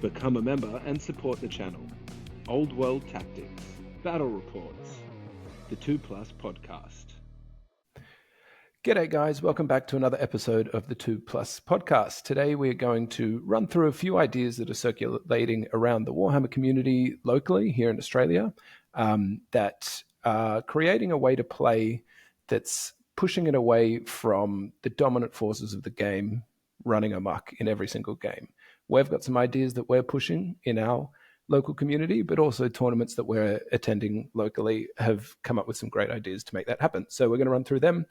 Become a member and support the channel. Old World Tactics, Battle Reports, the 2 Plus podcast. G'day guys, welcome back to another episode of the 2 Plus podcast. Today we're going to run through a few ideas that are circulating around the Warhammer community locally here in Australia that are creating a way to play that's pushing it away from the dominant forces of the game running amok in every single game. We've got some ideas that we're pushing in our local community, but also tournaments that we're attending locally have come up with some great ideas to make that happen. So we're going to run through them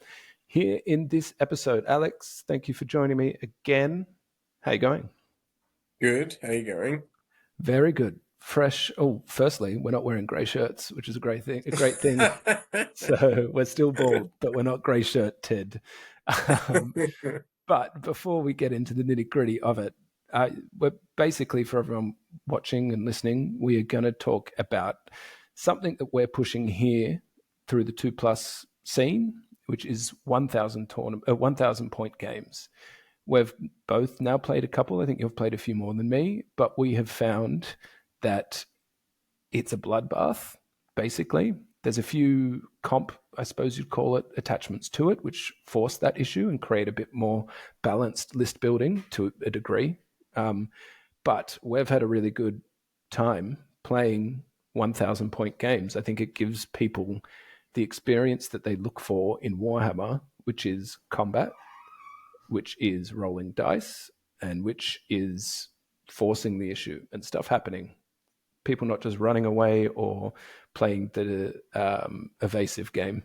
here in this episode. Alex, thank you for joining me again. How you going? Good. How you going? Very good. Fresh. Oh, firstly, we're not wearing grey shirts, which is a great thing. So we're still bald, but we're not grey shirt Ted. But before we get into the nitty gritty of it, we're basically, for everyone watching and listening, we are going to talk about something that we're pushing here through the 2 Plus scene, which is 1,000 point games. We've both now played a couple. I think you've played a few more than me, but we have found that it's a bloodbath, basically. There's a few I suppose you'd call it, attachments to it, which force that issue and create a bit more balanced list building to a degree. But we've had a really good time playing 1,000 point games. I think it gives people the experience that they look for in Warhammer, which is combat, which is rolling dice, and which is forcing the issue and stuff happening. People not just running away or playing the evasive game.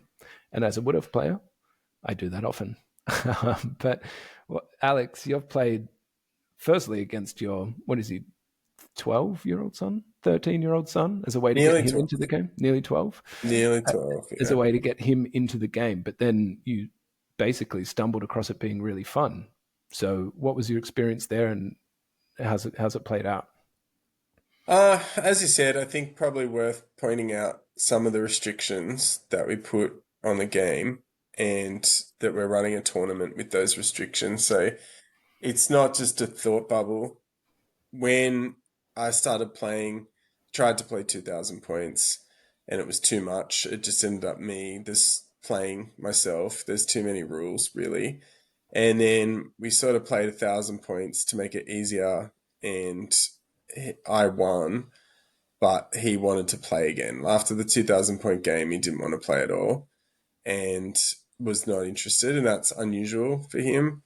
And as a Wood Elf player, I do that often. But Alex, you've played firstly against your, 12-year-old son, 13-year-old son, as a way to get him into the game? Nearly 12? Nearly 12, yeah. As a way to get him into the game. But then you basically stumbled across it being really fun. So what was your experience there, and how's it played out? As you said, I think probably worth pointing out some of the restrictions that we put on the game and that we're running a tournament with those restrictions. So it's not just a thought bubble. When I started tried to play 2,000 points, and it was too much. It just ended up me just playing myself. There's too many rules, really. And then we sort of played 1,000 points to make it easier, and I won, but he wanted to play again. After the 2,000 point game, he didn't want to play at all and was not interested, and that's unusual for him.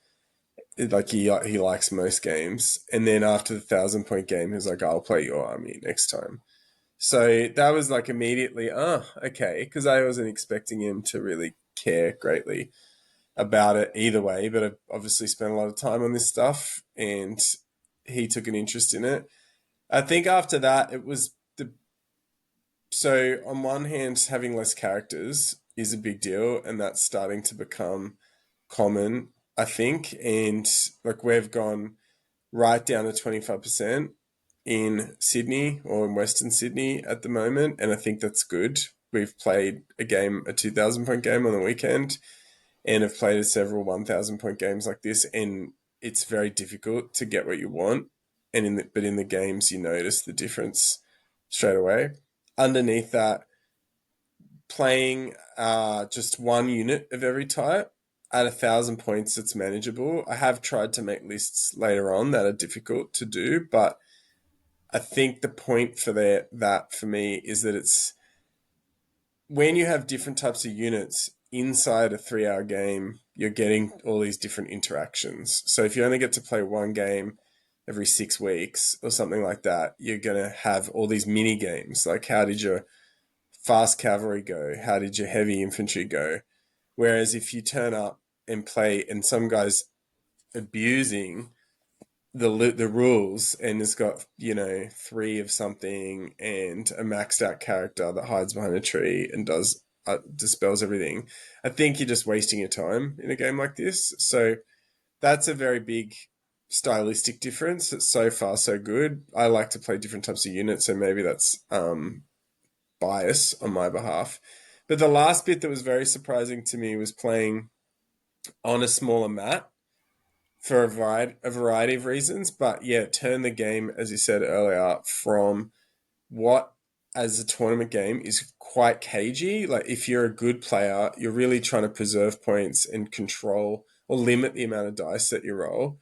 Like he likes most games. And then after the 1,000 point game, he was like, I'll play your army next time. So that was like immediately, okay, because I wasn't expecting him to really care greatly about it either way, but I've obviously spent a lot of time on this stuff and he took an interest in it. I think after that, it was so on one hand, having less characters is a big deal, and that's starting to become common, I think. And like we've gone right down to 25% in Sydney or in Western Sydney at the moment, and I think that's good. We've played a 2,000 point game on the weekend, and have played several 1,000 point games like this, and it's very difficult to get what you want. But in the games, you notice the difference straight away. Underneath that, playing just one unit of every type at 1,000 points, it's manageable. I have tried to make lists later on that are difficult to do, but I think the point for that for me is that it's when you have different types of units inside a 3-hour game, you're getting all these different interactions. So if you only get to play one game every 6 weeks or something like that, you're going to have all these mini games. Like, how did your fast cavalry go? How did your heavy infantry go? Whereas if you turn up and play, and some guy's abusing the rules and has got 3 of something and a maxed out character that hides behind a tree and dispels everything, I think you're just wasting your time in a game like this. So that's a very big stylistic difference. It's so far so good. I like to play different types of units, so maybe that's bias on my behalf. But the last bit that was very surprising to me was playing on a smaller mat for a variety of reasons. But yeah, turn the game, as you said earlier, from what as a tournament game is quite cagey. Like if you're a good player, you're really trying to preserve points and control or limit the amount of dice that you roll.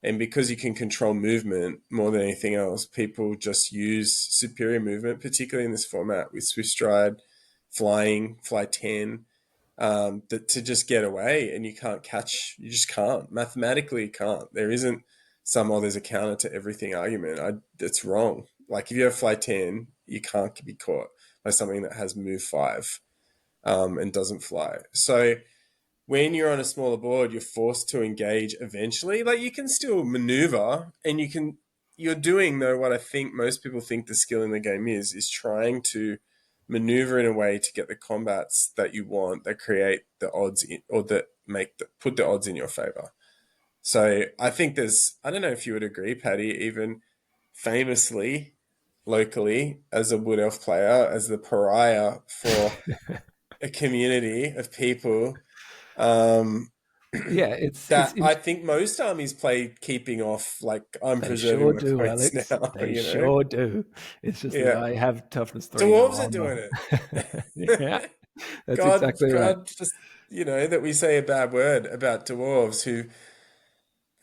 And because you can control movement more than anything else, people just use superior movement, particularly in this format with Swift Stride, flying, fly 10, to just get away, and you can't catch. You just can't. Mathematically, you can't. There isn't there's a counter to everything argument. That's wrong. Like if you have fly 10, you can't be caught by something that has move 5, and doesn't fly. So when you're on a smaller board, you're forced to engage eventually. Like you can still maneuver, and you're doing though what I think most people think the skill in the game is trying to maneuver in a way to get the combats that you want, that create the odds or that put the odds in your favor. So I think I don't know if you would agree, Paddy, even famously locally as a Wood Elf player, as the pariah for a community of people, um, Yeah, it's that I interesting. think most armies play keeping off. Like I'm They preserving sure my do, points Alex. now. They sure do. It's just that Yeah, I have toughness 3 and dwarves are armor. doing Yeah, it. that's God, exactly right. God, just that we say a bad word about dwarves who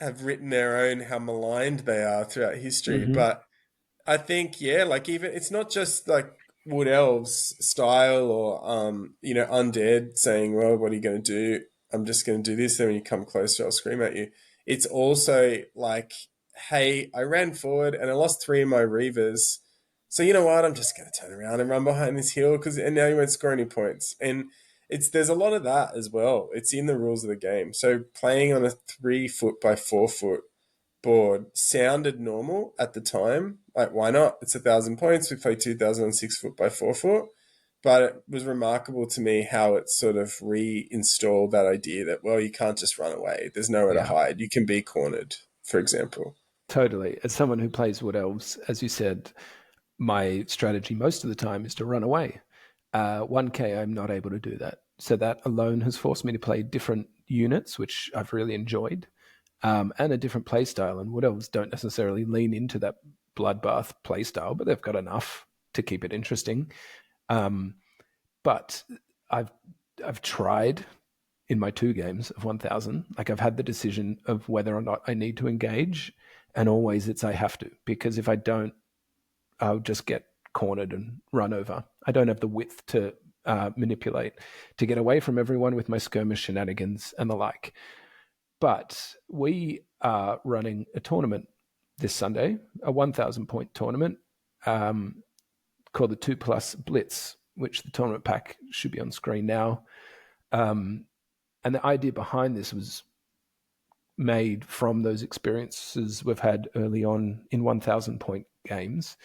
have written their own how maligned they are throughout history. Hmm. But I think, yeah, like even it's not just like Wood Elves style or undead saying, "Well, what are you going to do? I'm just going to do this." Then when you come closer, I'll scream at you. It's also like, "Hey, I ran forward and I lost 3 of my Reavers, so you know what? I'm just going to turn around and run behind this hill and now you won't score any points." And there's a lot of that as well. It's in the rules of the game. So playing on a 3 foot by 4 foot board sounded normal at the time. Like, why not? It's 1,000 points. We play 2,000 on 6 foot by 4 foot. But it was remarkable to me how it sort of reinstalled that idea that, well, you can't just run away. There's nowhere to Yeah, hide. You can be cornered, for example. totally. As someone who plays Wood Elves, as you said, my strategy most of the time is to run away. 1K, I'm not able to do that. So that alone has forced me to play different units, which I've really enjoyed, and a different play style. And Wood Elves don't necessarily lean into that bloodbath play style, but they've got enough to keep it interesting. Um, but I've I've tried in my 2 games of 1,000. Like I've had the decision of whether or not I need to engage, and always it's I have to, because if I don't, I'll just get cornered and run over. I don't have the width to manipulate to get away from everyone with my skirmish shenanigans and the like. But we are running a tournament this Sunday, a 1,000 point tournament, um, called the 2+ Blitz, which the tournament pack should be on screen now. Um, and the idea behind this was made from those experiences we've had early on in 1,000 point games,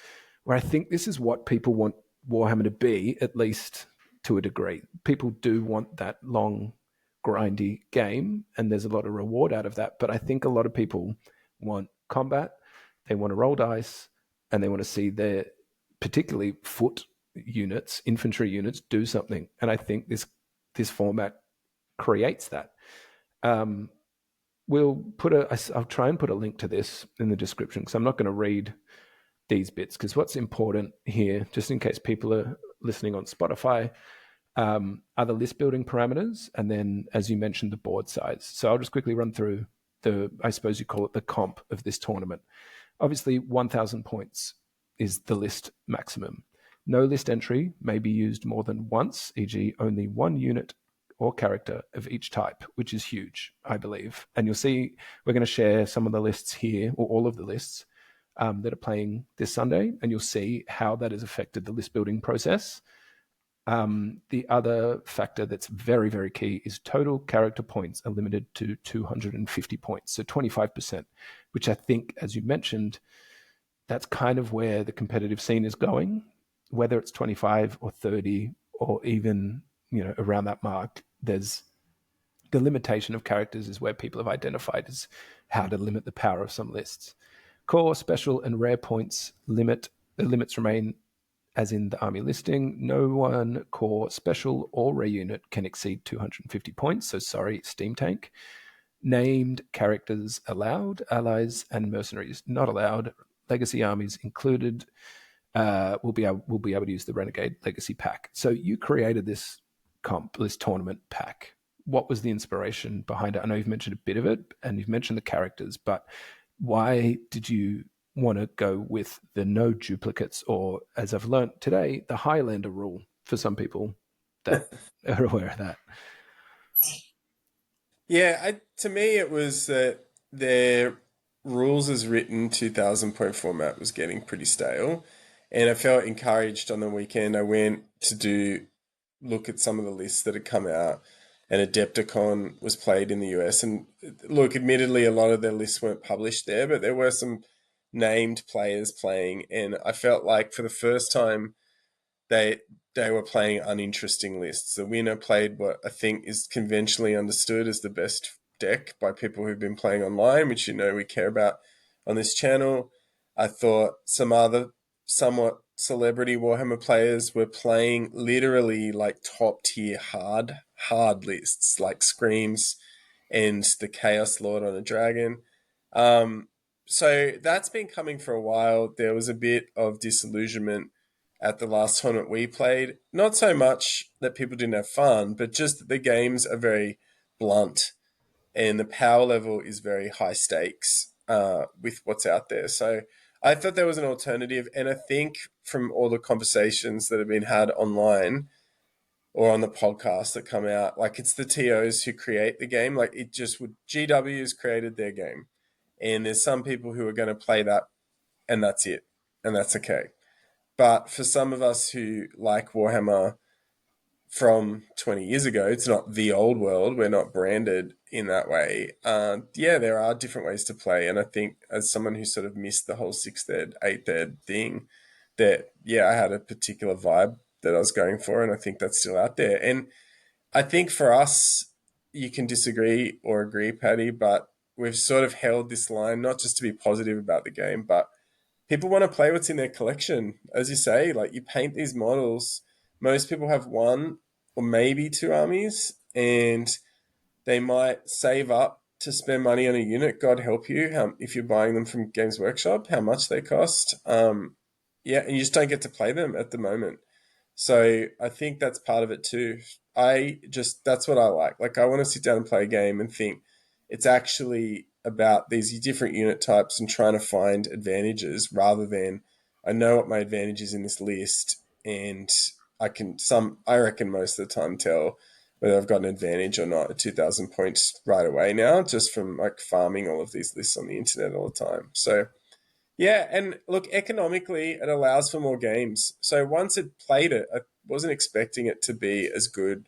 where I think this is what people want Warhammer to be, at least to a degree. People do want that long, grindy game, and there's a lot of reward out of that. But I think a lot of people want combat, they want to roll dice, and they want to see their particularly foot units, infantry units, do something. And I think this format creates that. Um, I'll try and put a link to this in the description, because I'm not going to read these bits, because what's important here, just in case people are listening on Spotify, are the list building parameters, and then, as you mentioned, the board size. So I'll just quickly run through I suppose you call it the comp of this tournament. Obviously, 1,000 points is the list maximum. No list entry may be used more than once, e.g., only one unit or character of each type, which is huge, I believe. And you'll see we're going to share some of the lists here, or all of the lists that are playing this Sunday, and you'll see how that has affected the list building process. The other factor that's very, very key is total character points are limited to 250 points, so 25%, which I think, as you mentioned, that's kind of where the competitive scene is going. Whether it's 25 or 30 or even around that mark, there's the limitation of characters is where people have identified as how to limit the power of some lists. Core, special, and rare points the limits remain as in the army listing. No one core, special, or rare unit can exceed 250 points. So sorry, Steam Tank. Named characters allowed, allies and mercenaries not allowed. Legacy armies included. We'll be able to use the Renegade Legacy pack. So you created this tournament pack. What was the inspiration behind it? I know you've mentioned a bit of it, and you've mentioned the characters, but why did you want to go with the no duplicates, or, as I've learned today, the Highlander rule for some people that are aware of that? Yeah, to me, it was that their rules as written 2000 point format was getting pretty stale. And I felt encouraged on the weekend. I went to look at some of the lists that had come out, and Adepticon was played in the US. And look, admittedly, a lot of their lists weren't published there, but there were some named players playing. And I felt like for the first time, they they were playing uninteresting lists. The winner played what I think is conventionally understood as the best deck by people who've been playing online, which we care about on this channel. I thought some other somewhat celebrity Warhammer players were playing literally like top tier hard lists like Screams and the Chaos Lord on a Dragon. Um, so that's been coming for a while. There was a bit of disillusionment at the last tournament we played. Not so much that people didn't have fun, but just that the games are very blunt and the power level is very high stakes with what's out there. So I thought there was an alternative. And I think from all the conversations that have been had online or on the podcast that come out, like it's the TOs who create the game. Like it just would, GW's created their game. And there's some people who are going to play that and that's it. And that's okay. But for some of us who like Warhammer from 20 years ago, it's not the old world. We're not branded in that way. Yeah, there are different ways to play. And I think as someone who sort of missed the whole 6th ed, 8th ed thing, that, yeah, I had a particular vibe that I was going for. And I think that's still out there. And I think for us, you can disagree or agree, Paddy, but we've sort of held this line, not just to be positive about the game, but people want to play what's in their collection. As you say, like you paint these models. Most people have one or maybe two armies, and they might save up to spend money on a unit. God help you, if you're buying them from Games Workshop, how much they cost. Yeah, and you just don't get to play them at the moment. So I think that's part of it too. That's what I like. Like I want to sit down and play a game and think it's actually about these different unit types and trying to find advantages rather than I know what my advantage is in this list and I reckon most of the time tell whether I've got an advantage or not at 2000 points right away now, just from like farming all of these lists on the internet all the time. So yeah, and look, economically, it allows for more games. So once it played it, I wasn't expecting it to be as good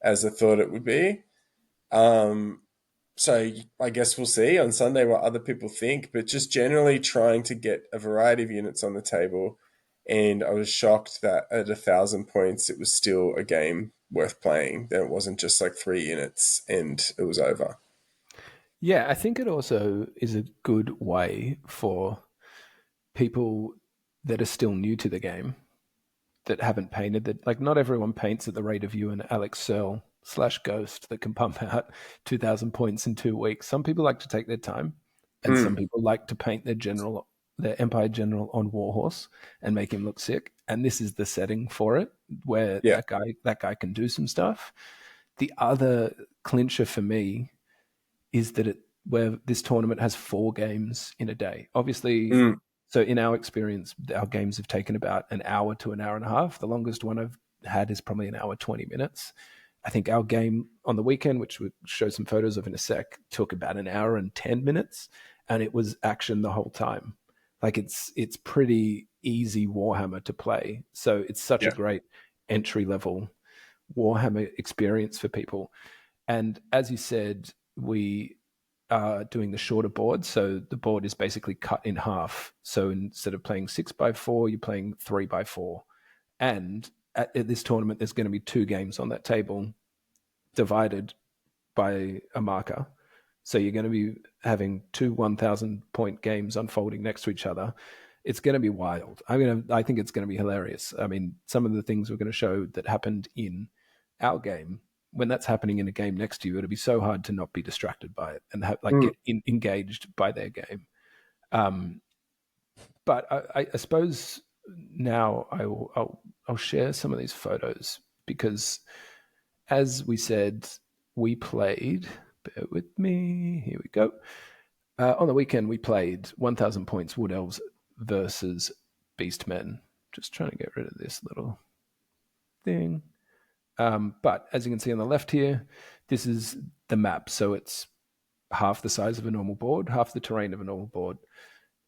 as I thought it would be. Um, so I guess we'll see on Sunday what other people think, but just generally trying to get a variety of units on the table. And I was shocked that at 1000 points, it was still a game worth playing. That it wasn't just like 3 units and it was over. Yeah, I think it also is a good way for people that are still new to the game, that haven't painted, that like not everyone paints at the rate of you and Alex Searle / Ghost that can pump out 2000 points in 2 weeks. Some people like to take their time, and some people like to paint their Empire General on Warhorse and make him look sick. And this is the setting for it, where Yeah. that guy can do some stuff. The other clincher for me is that where this tournament has 4 games in a day. Obviously, so in our experience, our games have taken about an hour to an hour and a half. The longest one I've had is probably an hour, 20 minutes. I think our game on the weekend, which we'll show some photos of in a sec, took about an hour and 10 minutes, and it was action the whole time. Like it's pretty easy Warhammer to play. So it's such a great entry level Warhammer experience for people. And as you said, we are doing the shorter board. So the board is basically cut in half. So instead of playing 6x4, you're playing 3x4. And at this tournament, there's going to be 2 games on that table divided by a marker. So you're going to be having 2 1000 point games unfolding next to each other. It's going to be wild. I think it's going to be hilarious. I mean, some of the things we're going to show that happened in our game when that's happening in a game next to you, it'll be so hard to not be distracted by it and get engaged by their game. But I suppose now I'll share some of these photos because, as we said, we played. Bear with me. Here we go. On the weekend, we played 1,000 points Wood Elves versus Beastmen. Just trying to get rid of this little thing. But as you can see on the left here, this is the map. So it's half the size of a normal board, half the terrain of a normal board.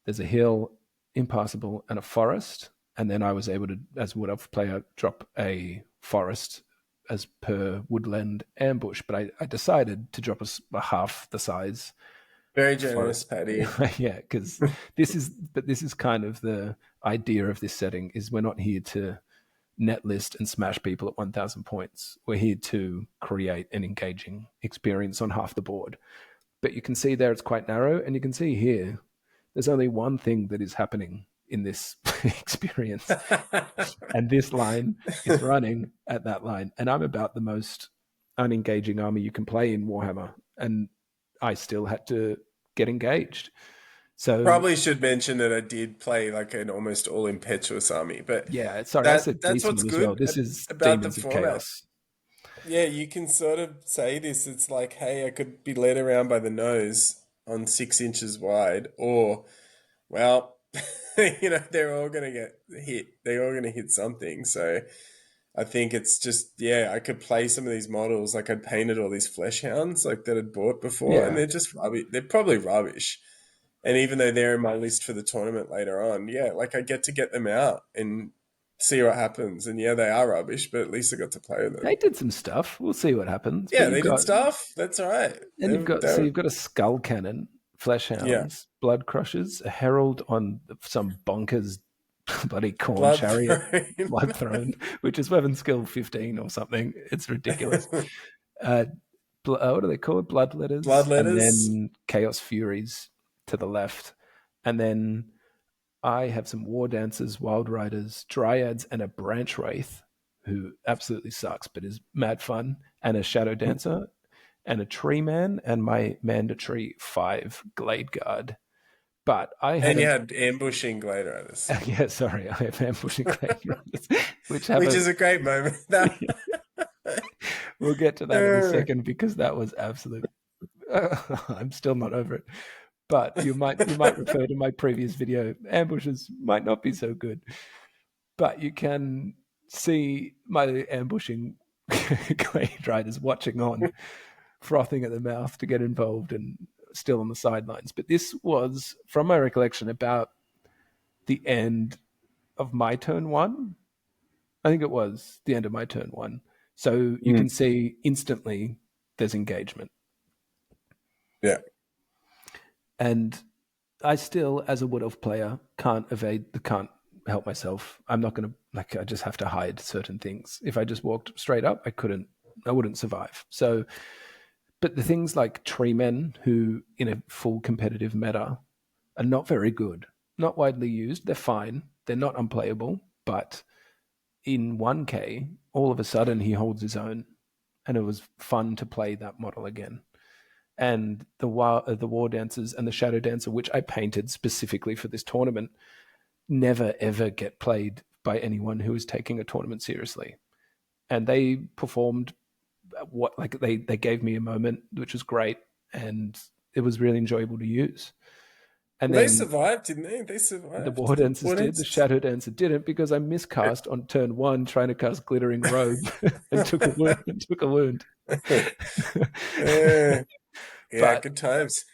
There's a hill, impassable, and a forest. And then I was able to, as Wood Elf player, drop a forest as per woodland ambush. But I decided to drop a half the size. Very generous, Paddy. Yeah, because this is kind of the idea of this setting is we're not here to net list and smash people at 1,000 points. We're here to create an engaging experience on half the board. But you can see there it's quite narrow, and you can see here there's only one thing that is happening in this experience. And this line is running at that line. And I'm about the most unengaging army you can play in Warhammer. And I still had to get engaged. So probably should mention that I did play like an almost all impetuous army, but yeah, sorry, I said that's what's Demons good as well. This is about the Demons of format. Chaos. Yeah, you can sort of say this. It's like, hey, I could be led around by the nose on 6 inches wide, or, well, they're all going to get hit. They're all going to hit something. So I think it's just, yeah, I could play some of these models. Like I'd painted all these flesh hounds like that I'd bought before, and they're just rubbish. They're probably rubbish. And even though they're in my list for the tournament later on, yeah, like I get to get them out and see what happens. And yeah, they are rubbish, but at least I got to play with them. They did some stuff. We'll see what happens. Yeah, they did stuff. That's all right. And you've got a skull cannon, flesh hounds, blood crushers, a herald on some bonkers bloody corn chariot, blood throne, which is weapon skill 15 or something. It's ridiculous. What are they called? Bloodletters. And then Chaos Furies to the left. And then I have some War Dancers, Wild Riders, Dryads, and a Branch Wraith, who absolutely sucks, but is mad fun, and a Shadow Dancer, and a Tree Man, and my mandatory 5 Glade Guard. But I had... And you had Ambushing Glade Riders. Yeah, sorry, I have Ambushing Glade Riders. which is a great moment. We'll get to that in a second, because that was absolute... I'm still not over it. But you might refer to my previous video. Ambushes might not be so good, but you can see my ambushing Glade Riders watching on, frothing at the mouth to get involved and still on the sidelines. But this was, from my recollection, about the end of my turn 1. I think it was the end of my turn 1. So you can see instantly there's engagement. Yeah. And I still, as a Wood Elf player, can't help myself. I'm not going to, I just have to hide certain things. If I just walked straight up, I wouldn't survive. So, but the things like Tree Men, who in a full competitive meta are not very good, not widely used. They're fine. They're not unplayable. But in 1K, all of a sudden he holds his own. And it was fun to play that model again. And the War Dancers and the Shadow Dancer, which I painted specifically for this tournament, never ever get played by anyone who is taking a tournament seriously. And they performed they gave me a moment, which was great, and it was really enjoyable to use. And they survived, didn't they? They survived. The War Dancers did. The Shadow Dancer didn't, because I miscast on turn 1 trying to cast Glittering Robe and took a wound. Yeah, good times.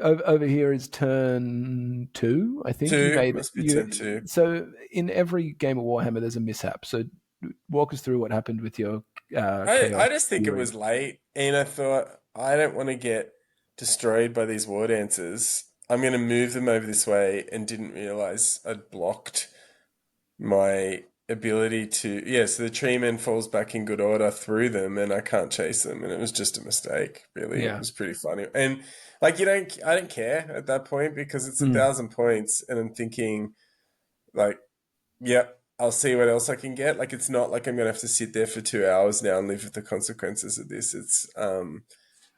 Over here is turn 2, I think. 2, must be turn 2. So in every game of Warhammer, there's a mishap. So walk us through what happened with your... I just think it was late, and I thought, I don't want to get destroyed by these War Dancers. I'm going to move them over this way, and didn't realize I'd blocked my ability to... Yeah, so the Tree Man falls back in good order through them, and I can't chase them, and it was just a mistake, really. Yeah. It was pretty funny. And, I don't care at that point, because it's 1,000 points, and I'm thinking, yep, I'll see what else I can get. Like, it's not like I'm gonna have to sit there for 2 hours now and live with the consequences of this. It's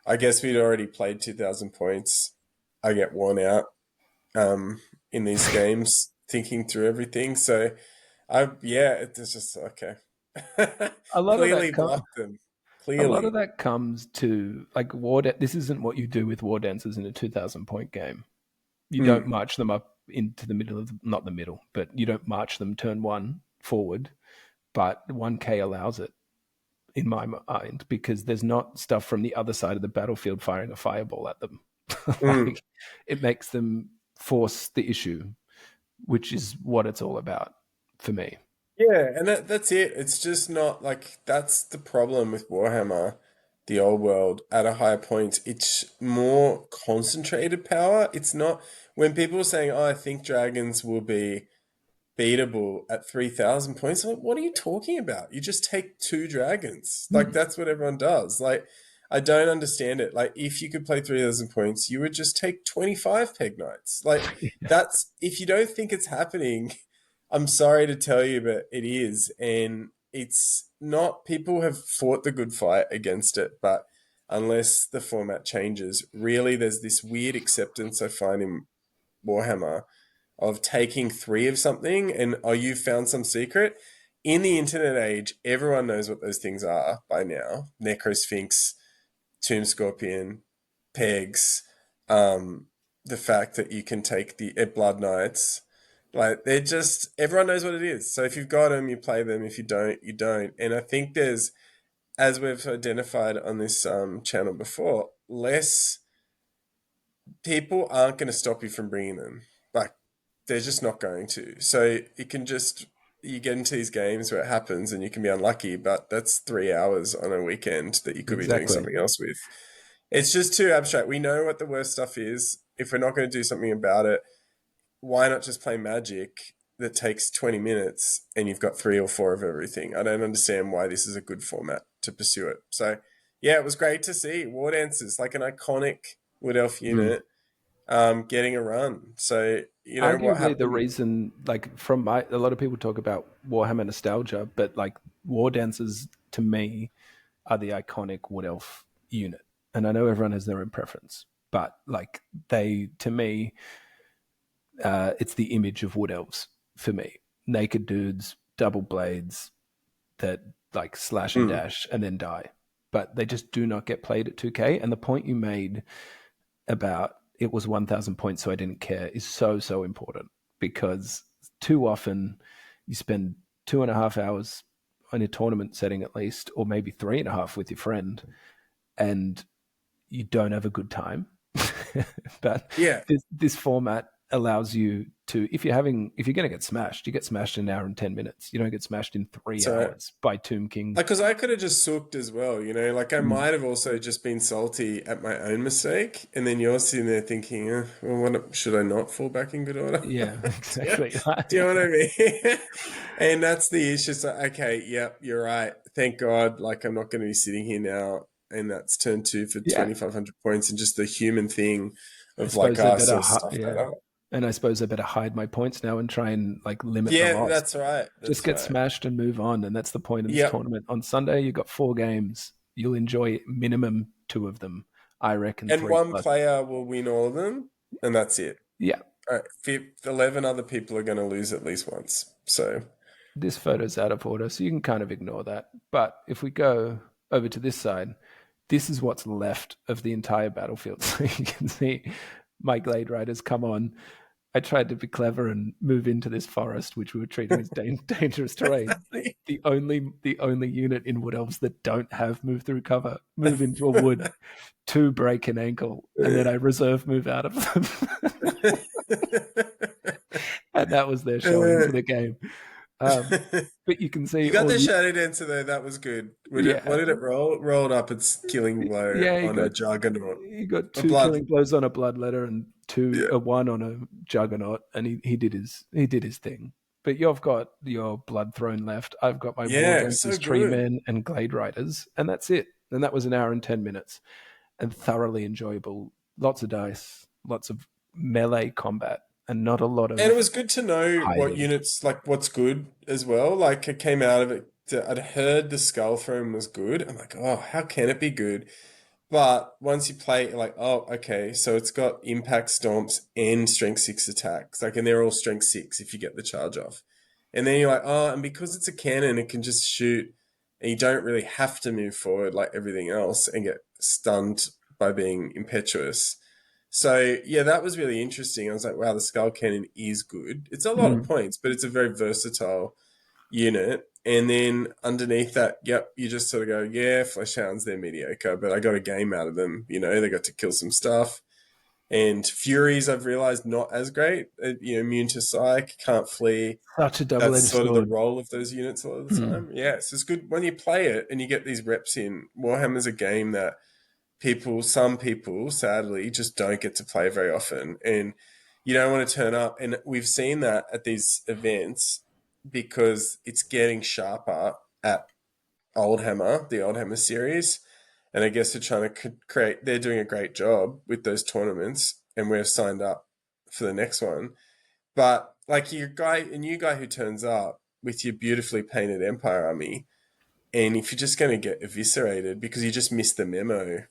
I guess we'd already played 2,000 points. I get worn out in these games thinking through everything. So it's just okay. A lot of Clearly that blocked them. a lot of Clearly. that comes to like this isn't what you do with war dancers in a 2,000 point game. You don't Mm. march them up into the middle of, not the middle, but you don't march them turn one forward, but 1K allows it in my mind because there's not stuff from the other side of the battlefield firing a fireball at them. Mm. Like, it makes them force the issue, which is what it's all about for me. Yeah, and that's it. It's just not like that's the problem with Warhammer, the old world, at a higher point. It's more concentrated power. It's not when people are saying, "Oh, I think dragons will be beatable at 3,000 points." I'm like, what are you talking about? You just take two dragons. Like, Hmm. that's what everyone does. Like, I don't understand it. Like, if you could play 3,000 points, you would just take 25 peg knights. Like, that's if you don't think it's happening, I'm sorry to tell you, but it is. And it's not, people have fought the good fight against it, but unless the format changes, really, there's this weird acceptance I find in Warhammer of taking three of something and oh, you found some secret. In the internet age, everyone knows what those things are by now. Necrosphinx, Tomb Scorpion, Pegs, um, the fact that you can take the Blood Knights. Like, they're just, everyone knows what it is. So if you've got them, you play them. If you don't, you don't. And I think there's, as we've identified on this channel before, less people aren't going to stop you from bringing them. Like, they're just not going to. So it can just, you get into these games where it happens and you can be unlucky, but that's 3 hours on a weekend that you could be doing Exactly. something else with. It's just too abstract. We know what the worst stuff is. If we're not going to do something about it, why not just play Magic that takes 20 minutes and you've got three or four of everything? I don't understand why this is a good format to pursue it. So, yeah, it was great to see War Dancers, like an iconic Wood Elf Mm. unit, getting a run. So, what Arguably, the happened? reason, like, a lot of people talk about Warhammer nostalgia, but like war dancers to me are the iconic wood elf unit. And I know everyone has their own preference, but like to me, it's the image of wood elves for me. Naked dudes, double blades that like slash and Mm. dash and then die. But they just do not get played at 2K. And the point you made about it was 1,000 points, so I didn't care is so, so important because too often you spend 2.5 hours on a tournament setting at least, or maybe 3.5 with your friend, and you don't have a good time. But Yeah. this format allows you to, if you're going to get smashed, you get smashed in an hour and 10 minutes. You don't get smashed in three So, hours by Tomb King. like, because I could have just sooked as well, Like, I Mm. might have also just been salty at my own mistake. And then you're sitting there thinking, well, should I not fall back in good order? Yeah, Yeah. exactly. Do you know what I mean? And that's the issue. So, okay, yep, you're right. Thank God. Like, I'm not going to be sitting here now. And that's turn two for Yeah, 2,500 points. And just the human thing I of like, suppose I better, so stuff that yeah. up. And I suppose I better hide my points now and try and like limit the Yeah, loss. that's right. Just That's get right. smashed and move on. And that's the point of this Yep. tournament. On Sunday, you've got 4 games. You'll enjoy minimum 2 of them. I reckon And three one plus. player will win all of them. And that's it. Yeah, 11 other people are going to lose at least once. So, this photo's out of order, so you can kind of ignore that. But if we go over to this side, this is what's left of the entire battlefield. So you can see my Glade Riders come on. I tried to be clever and move into this forest, which we were treating as dangerous terrain. The only unit in Wood Elves that don't have move through cover, move into a wood to break an ankle, and then I reserve move out of them. And that was their showing for the game. Um, but you can see you got all the the shadow dancer though. That was good. What yeah, did it roll? Rolled up its killing blow yeah. He on a got juggernaut. he got A two blood. killing blows on a blood letter and Yeah. a one on a juggernaut, and he did his thing. But you've got your blood throne left. I've got my war Yeah. So dancers, tree good. men, and glade riders, and that's it. And that was an hour and 10 minutes, and thoroughly enjoyable. Lots of dice, lots of melee combat, and not a lot And it of was good to know what hiding. units, like what's good as well. Like it came out of it, I'd heard the Skull Throne was good. I'm like, oh, how can it be good? But once you play it, you're like, oh, okay, so it's got impact stomps and strength 6 attacks. Like, and they're all strength 6 if you get the charge off. And then you're like, oh, and because it's a cannon, it can just shoot, and you don't really have to move forward like everything else and get stunned by being impetuous. So, yeah, that was really interesting. I was like, wow, the Skull Cannon is good. It's a lot of Mm. points, but it's a very versatile unit. And then underneath that, yep, you just sort of go, yeah, Flesh Hounds, they're mediocre, but I got a game out of them. You know, they got to kill some stuff. And Furies, I've realized, not as great. Immune to Psych, can't flee. Such a That's double-edged sort of the sword. role of those units a lot of the Mm. time. Yeah, so it's good when you play it and you get these reps in. Warhammer's a game that some people, sadly, just don't get to play very often. And you don't want to turn up. And we've seen that at these events because it's getting sharper at Oldhammer, the Oldhammer series. And I guess they're trying to create, they're doing a great job with those tournaments. And we're signed up for the next one. But like a new guy who turns up with your beautifully painted Empire army, and if you're just going to get eviscerated because you just missed the memo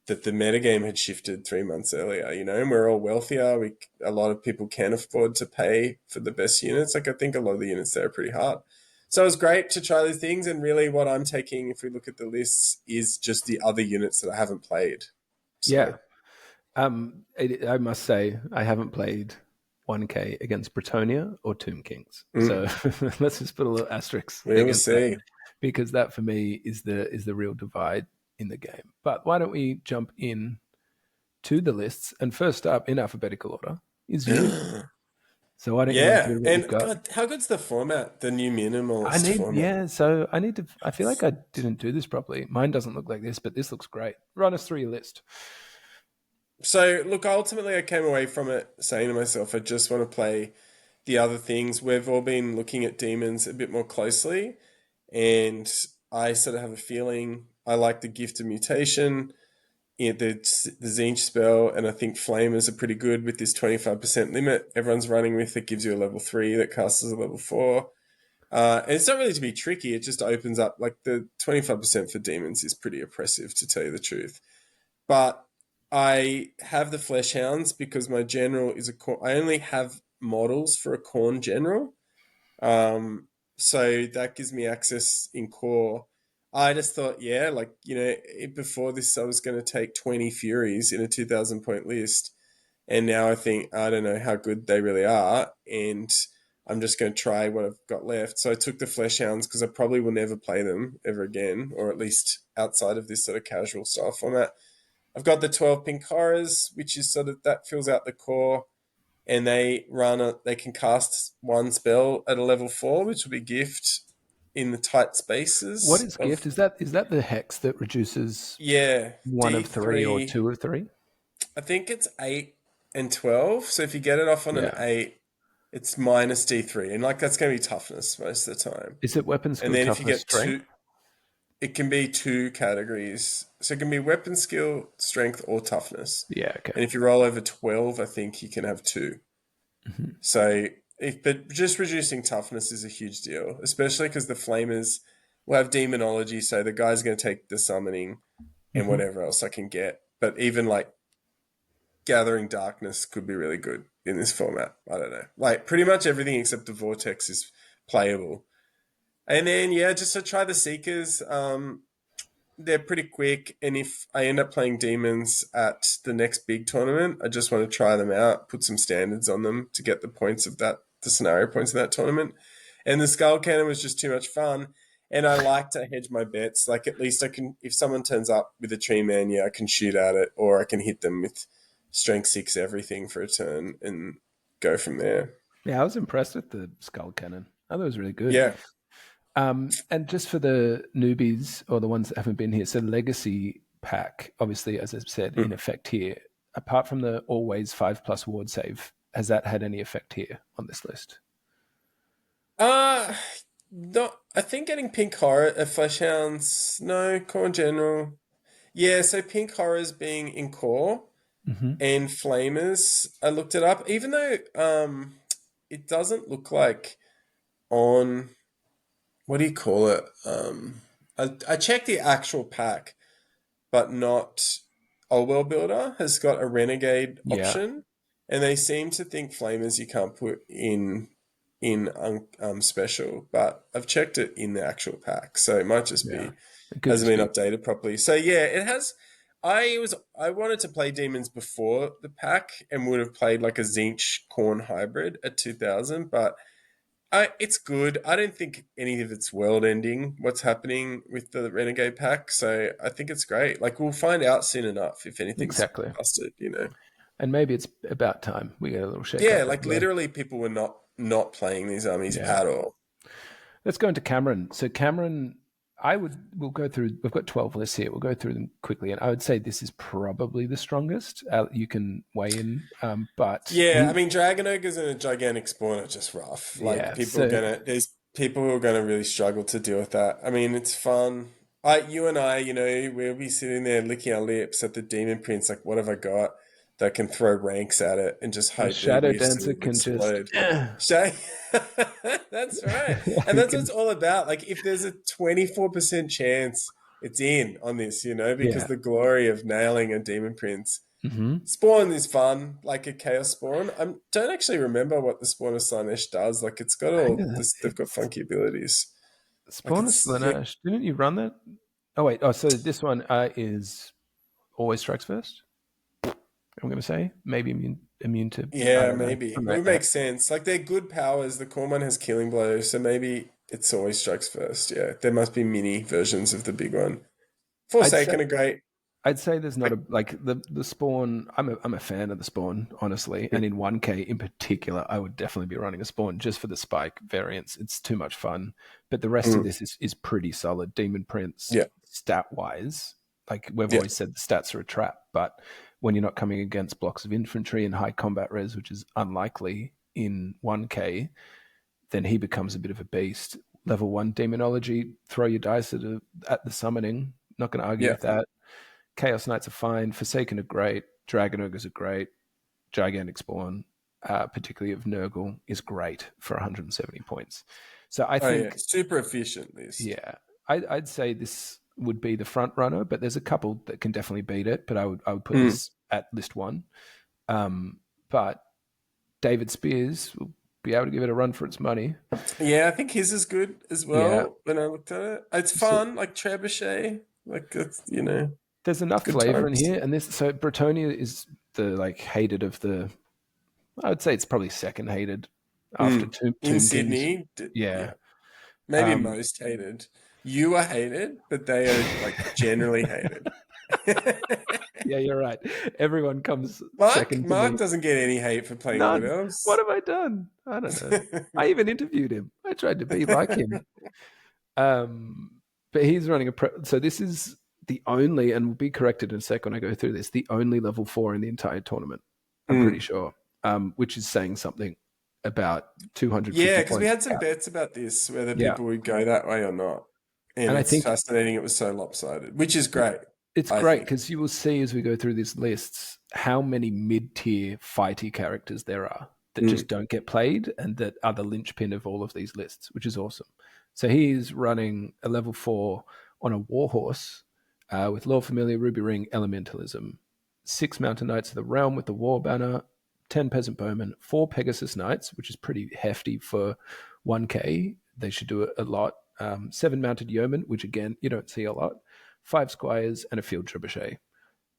that the metagame had shifted 3 months earlier, and we're all wealthier. A lot of people can afford to pay for the best units. Like I think a lot of the units there are pretty hard. So it was great to try these things. And really what I'm taking, if we look at the lists, is just the other units that I haven't played. So, Yeah. I must say, I haven't played 1K against Bretonia or Tomb Kings. So let's just put a little asterisk we will against that, see. because that for me is the real divide in the game. But why don't we jump in to the lists? And first up in alphabetical order is you. So why don't you run Yeah. through what you've And got? God, how good's the format? The new I minimalist need, format. yeah. So I need to. I feel like I didn't do this properly. Mine doesn't look like this, but this looks great. Run us through your list. So, look, ultimately, I came away from it saying to myself, I just want to play the other things. We've all been looking at demons a bit more closely, and I sort of have a feeling I like the Gift of Mutation, the Zinch spell, and I think Flamers are pretty good with this 25% limit everyone's running with. It gives you a level 3 that casts as a level 4. And it's not really to be tricky, it just opens up, like the 25% for demons is pretty oppressive, to tell you the truth. But I have the Flesh Hounds because my general is I only have models for a Corn general. Um, so that gives me access in core. I just thought, yeah, like, before this, I was going to take 20 Furies in a 2,000 point list. And now I think, I don't know how good they really are. And I'm just going to try what I've got left. So I took the Flesh Hounds because I probably will never play them ever again, or at least outside of this sort of casual style format. I've got the 12 pink horrors, which is sort of that fills out the core, and they can cast one spell at a level 4, which will be gift in the tight What spaces is of gift? Is that the hex that reduces yeah, one of three or D3. two of three? I think it's 8 and 12. So if you get it off on an Yeah. 8, it's minus D3, and like that's going to be toughness most of the time. Is it weapon And skill, then if you toughness, get strength? two, it can be two categories. So it can be weapon skill, strength, or toughness. Yeah. Okay. And if you roll over 12, I think you can have two. Mm-hmm. So, but just reducing toughness is a huge deal, especially because the flamers will have demonology. So the guy's going to take the summoning and Mm-hmm. whatever else I can get. But even like gathering darkness could be really good in this format. I don't know. Like pretty much everything except the vortex is playable. And then yeah, just to try the seekers. They're pretty quick, and if I end up playing demons at the next big tournament, I just want to try them out, put some standards on them to get the points of that, the scenario points of that tournament. And the skull cannon was just too much fun, and I like to hedge my bets. Like at least I can, if someone turns up with a tree man, yeah, I can shoot at it, or I can hit them with strength 6 everything for a turn and go from there. Yeah, I was impressed with the skull cannon. I thought it was really good. Yeah. And just for the newbies or the ones that haven't been here, so legacy pack, obviously, as I've said, in effect here. Apart from the always 5+ ward save, has that had any effect here on this list? Uh no, I think getting pink horror, flesh hounds, no, core in general. Yeah, so pink horrors being in core, and Flamers. I looked it up, even though it doesn't look like on what do you call it? I checked the actual pack, but not Old World Builder has got a Renegade Yeah, option, and they seem to think Flamers you can't put in special, but I've checked it in the actual pack, so it might just yeah. be It could hasn't just been be updated properly. So yeah, it has. I wanted to play demons before the pack and would have played like a Zinch Corn hybrid at 2000, but it's good. I don't think any of it's world ending what's happening with the Renegade pack, so I think it's great. Like we'll find out soon enough if anything's exactly. busted. And maybe it's about time we get a little shake Yeah, up like everywhere. literally people were not playing these armies Yeah. at all. Let's go into Cameron. So Cameron, we'll go through, we've got 12 lists here. We'll go through them quickly. And I would say this is probably the strongest. You can weigh in. But Yeah, I mean Dragon Ogres and a gigantic spawn are just rough. Like yeah, so there's people who are gonna really struggle to deal with that. I mean, it's fun. You and I, we'll be sitting there licking our lips at the Demon Prince, like, what have I got that can throw ranks at it and just the hope that Shadow we Dancer sort of can just, explode. Shay, that's right. And he that's what can, it's all about. Like, if there's a 24% chance it's in on this, because yeah. the glory of nailing a Demon Prince. Mm-hmm. Spawn is fun, like a Chaos Spawn. I don't actually remember what the Spawn of Slaanesh does. Like, it's got I think all this, they've got funky abilities. Like, Spawn of it's, yeah, Slaanesh. Didn't you run that? Oh, wait. Oh, so this one is always strikes first. I'm going to say maybe immune to, I yeah, don't know. maybe. It Something like would that. make sense. Like, they're good powers. The Corpsman has Killing Blow, so maybe it's always strikes first. Yeah, there must be mini versions of the big one. I'd say Forsaken are great. I'd say there's not a like the spawn. I'm a fan of the spawn, honestly, and in 1K in particular, I would definitely be running a spawn just for the spike variants. It's too much fun, but the rest of Mm, this is pretty solid. Demon Prince yeah, stat wise, like we've yeah. always said, the stats are a trap. But when you're not coming against blocks of infantry and high combat res, which is unlikely in 1K, then he becomes a bit of a beast. Level 1 demonology, throw your dice at the summoning. Not going to argue Yeah. with that. Chaos Knights are fine. Forsaken are great. Dragon Ogres are great. Gigantic Spawn, particularly of Nurgle, is great for 170 points. So I Oh, yeah. think, Super efficient list. yeah, I'd say this would be the front runner, but there's a couple that can definitely beat it. But I would put Mm. this at list one. But David Spears will be able to give it a run for its money. Yeah, I think his is good as Yeah. well when I looked at it. It's So fun, like Trebuchet. Like, it's, there's enough good flavor in times. here, and this so Bretonia is the like hated of the. I would say it's probably second hated after Mm. In Tomb Kings. Sydney, Yeah. yeah, maybe Um, most hated. You are hated, but they are like generally hated. yeah, you're right. Everyone comes Mark second to Mark me. doesn't get any hate for playing Wood None. What Elves. have I done? I don't know. I even interviewed him. I tried to be like him. But he's running so this is the only, and we'll be corrected in a sec when I go through this, the only level 4 in the entire tournament. I'm pretty Mm. sure, which is saying something about 250 Yeah, because we points had some out. bets about this, whether Yeah. people would go that way or not. And And I it's think fascinating it was so lopsided, which is great, it's I great think. because you will see as we go through these lists how many mid-tier fighty characters there are that just Mm. don't get played and that are the linchpin of all of these lists, which is awesome. So he's running a level 4 on a warhorse with Lore Familiar, Ruby Ring, Elementalism, 6 Mountain Knights of the Realm with the War Banner, 10 Peasant Bowmen, 4 Pegasus Knights, which is pretty hefty for 1K. They should do it a lot. 7 Mounted Yeomen, which again, you don't see a lot. 5 Squires, and a Field Trebuchet.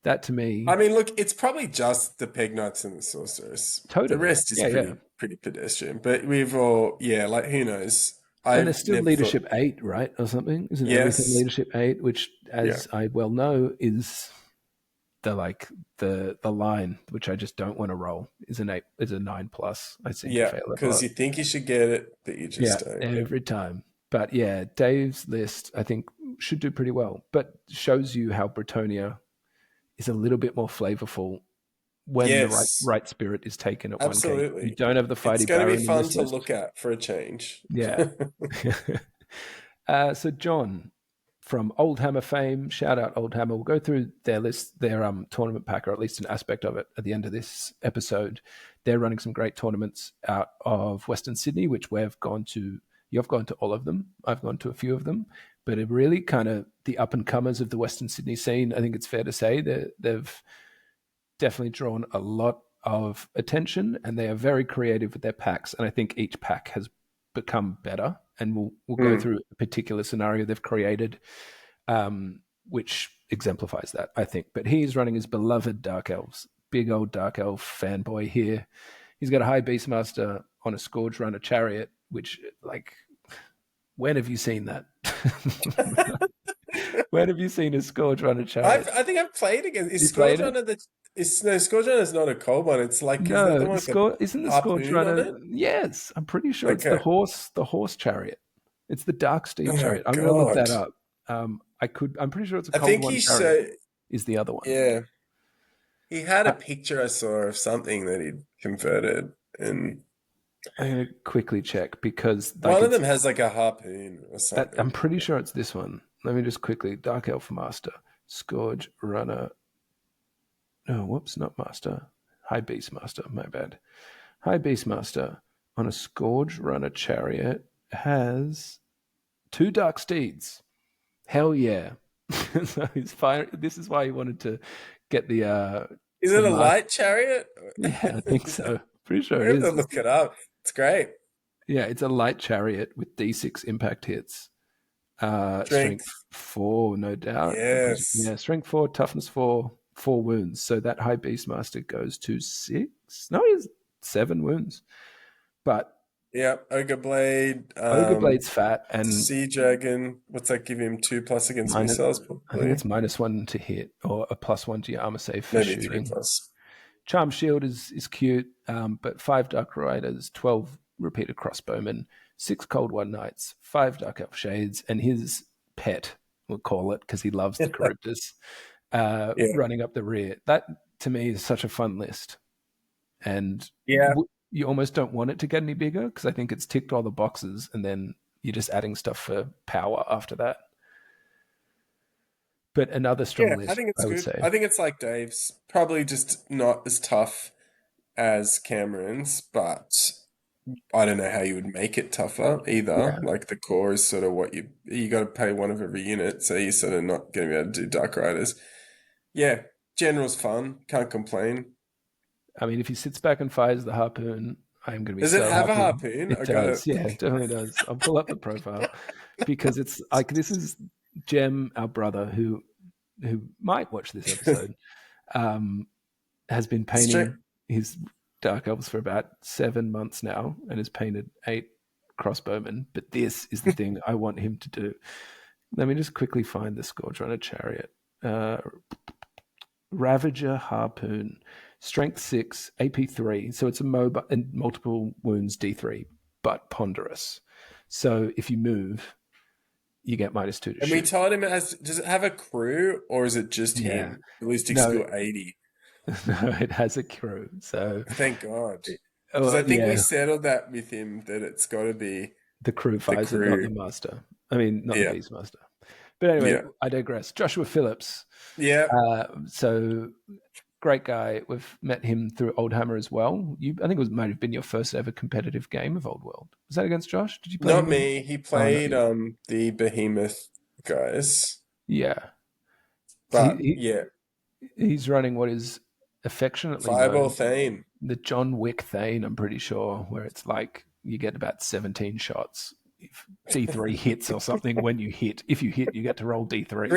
That to me, I mean, look, it's probably just the Peg Knights and the Sorceress. The totally. rest is Yeah, yeah. pretty pedestrian. But we've all, yeah, like who knows? And there's I've still never thought. leadership 8, right? Or something. Isn't everything Yes, leadership 8, which yeah, as I well know is the line, which I just don't want to roll, is an 8, is a 9 plus. I seem to yeah, fail it a because lot. you think you should get it, but you Yeah, just don't. every time. But yeah, Dave's list I think should do pretty well. But shows you how Bretonia is a little bit more flavorful when the Yes, right spirit is taken at 1K. You absolutely. don't have the It's fighty going to be baron in fun this to list. look at for a change. Yeah. So John, from Oldhammer fame. Shout out Oldhammer. We'll go through their list, their tournament pack, or at least an aspect of it at the end of this episode. They're running some great tournaments out of Western Sydney, which we've gone to. You've gone to all of them. I've gone to a few of them. But it really kind of the up-and-comers of the Western Sydney scene, I think it's fair to say they've definitely drawn a lot of attention, and they are very creative with their packs. And I think each pack has become better, and we'll go through a particular scenario they've created, which exemplifies that, I think. But he's running his beloved Dark Elves, big old Dark Elf fanboy here. He's got a High Beastmaster on a Scourge Runner Chariot, which, like, when have you seen that? When have you seen a Scourge Runner Chariot? I think I've played against. Is Scourge Runner Scourge Runner is not a cold one. It's like, is that the one with isn't the Scourge Runner? Yes, I'm pretty sure it's the horse chariot. It's the Dark Steed chariot. I'm going to look that up. I'm pretty sure it's a cold one chariot. Is the other one? Yeah, he had a picture I saw of something that he'd converted, and I'm going to quickly check because one of them has like a harpoon or something. I'm pretty sure it's this one. Let me just quickly. Dark Elf Master, Scourge Runner. No, whoops, not Master. High Beastmaster, my bad. High Beastmaster on a Scourge Runner Chariot has 2 Dark Steeds. Hell yeah. So he's fire. This is why he wanted to get the... Is it a light chariot? Yeah, I think so. Pretty sure it is. To look it up. It's great. Yeah, it's a light chariot with D6 impact hits. Strength 4, no doubt. Yes. Yeah, strength 4, toughness 4, 4 wounds. So that High Beastmaster goes to 6. No, he has 7 wounds. But yeah, Ogre Blade. Ogre Blade's fat, and Sea Dragon. What's that give him? 2+ against missiles? Probably. I think it's -1 to hit, or a +1 to your armor save for maybe shooting. 3+. Charm Shield is cute, but 5 Dark Riders, 12 Repeater Crossbowmen, 6 Cold One Knights, 5 Dark Elf Shades, and his pet, we'll call it, because he loves the Charybdis, running up the rear. That, to me, is such a fun list. And you almost don't want it to get any bigger, because I think it's ticked all the boxes, and then you're just adding stuff for power after that. But another strong list, I think it's good. say. I think it's like Dave's. Probably just not as tough as Cameron's, but I don't know how you would make it tougher either. Yeah. Like the core is sort of what you got to pay one of every unit, so you're sort of not going to be able to do Dark Riders. Yeah, General's fun. Can't complain. I mean, if he sits back and fires the harpoon, I'm going to be Does so it have happy. A harpoon? It does. Yeah, it definitely does. I'll pull up the profile because it's like, this is Jem, our brother, who might watch this episode, has been painting his Dark Elves for about 7 months now and has painted 8 crossbowmen. But this is the thing I want him to do. Let me just quickly find the Scourge Runner Chariot. Ravager Harpoon, Strength 6, AP 3. So it's a mobile and multiple wounds D3, but ponderous. So if you move, you get -2 to shoot. And we told him does it have a crew or is it just him? Ballistic skill 80. No, it has a crew. So thank God. Because I think we settled that with him that it's got to be the crew visor, not the master. I mean, not the Beastmaster. But anyway, I digress. Joshua Phillips. Yeah. So great guy. We've met him through Oldhammer as well. I think it might have been your first ever competitive game of Old World. Was that against Josh? Did you play? Not me. He played the Behemoth guys. Yeah. But he's running what is affectionately Fireball Thane. The John Wick Thane, I'm pretty sure, where it's like you get about 17 shots. If D3 hits or something when you hit. If you hit, you get to roll D3.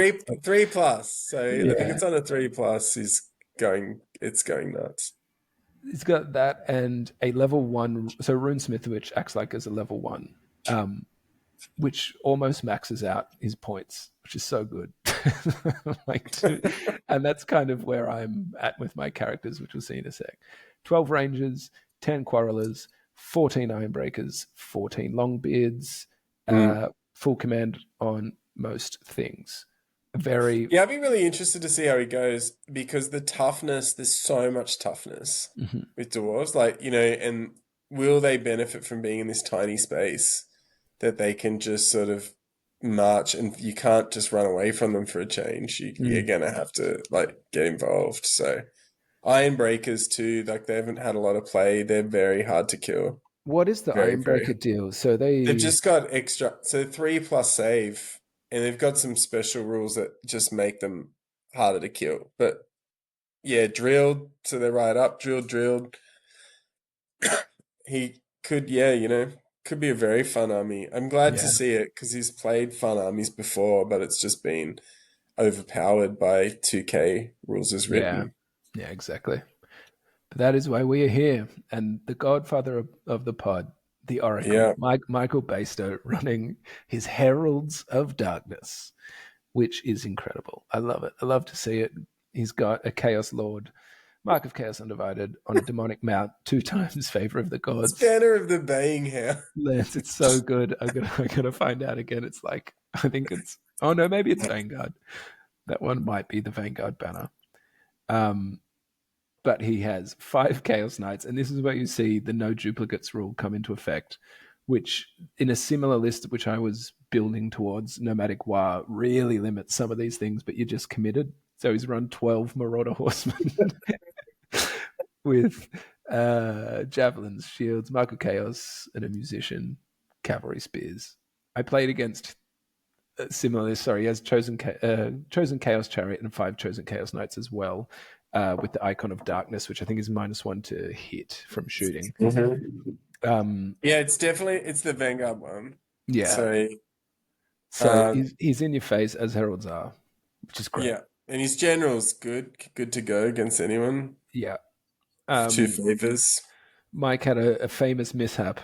3+. So I think it's on a 3+. It's going nuts. It's got that and a level 1. So Runesmith, which acts like as a level 1, which almost maxes out his points, which is so good. And that's kind of where I'm at with my characters, which we'll see in a sec. 12 Rangers, 10 Quarrelers, 14 Ironbreakers, 14 Longbeards, full command on most things. I'd be really interested to see how he goes because the toughness, there's so much toughness with dwarves, and will they benefit from being in this tiny space that they can just sort of march, and you can't just run away from them for a change. You're gonna have to like get involved. So Iron Breakers too, like they haven't had a lot of play. They're very hard to kill. What is the Very, very. Ironbreaker deal? So They've they, just got extra, so 3+ save, and they've got some special rules that just make them harder to kill. But yeah, drilled, so they're right up, drilled. He could, yeah, could be a very fun army. I'm glad to yeah, see it because he's played fun armies before, but it's just been overpowered by 2K rules as yeah, written. yeah, exactly. But that is why we are here. And the godfather of the pod, the Oracle, Yeah. Michael Bastow, running his Heralds of Darkness, which is incredible. I love it. I love to see it. He's got a Chaos Lord, Mark of Chaos Undivided, on a demonic mount, 2 times favor of the gods. Banner of the Baying Hound. Lance, it's so good. I gotta find out again. It's like, I think it's, oh no, maybe it's Vanguard. That one might be the Vanguard banner. But he has 5 Chaos Knights, and this is where you see the no duplicates rule come into effect, which in a similar list which I was building towards, Nomadic War really limits some of these things, but you're just committed. So he's run 12 Marauder Horsemen with javelins, shields, Mark of Chaos, and a musician, cavalry spears. I played against similarly. Sorry, he has chosen Chaos Chariot and 5 chosen Chaos Knights as well, with the Icon of Darkness, which I think is -1 to hit from shooting. Yeah, it's the Vanguard one. Yeah. So he's in your face as heralds are, which is great. Yeah, and his general's good to go against anyone. Yeah. 2 favors. Mike had a famous mishap.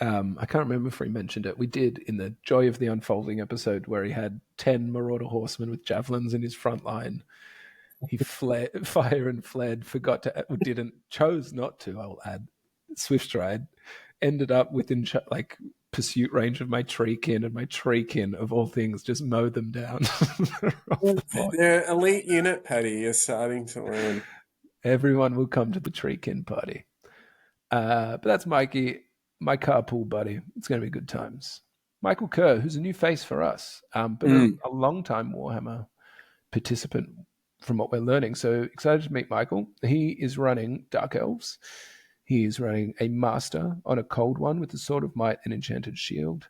I can't remember if we mentioned it. We did in the Joy of the Unfolding episode where he had 10 Marauder Horsemen with javelins in his front line. He fled, fire and fled, chose not to, I'll add, swift stride, ended up within pursuit range of my treekin, and my treekin, of all things, just mowed them down. They're elite unit, Paddy. You're starting to learn. Everyone will come to the treekin party. But that's Mikey, my carpool buddy. It's going to be good times. Michael Kerr, who's a new face for us, but a long-time Warhammer participant from what we're learning. So excited to meet Michael. He is running Dark Elves. He is running a Master on a Cold One with the Sword of Might and Enchanted Shield.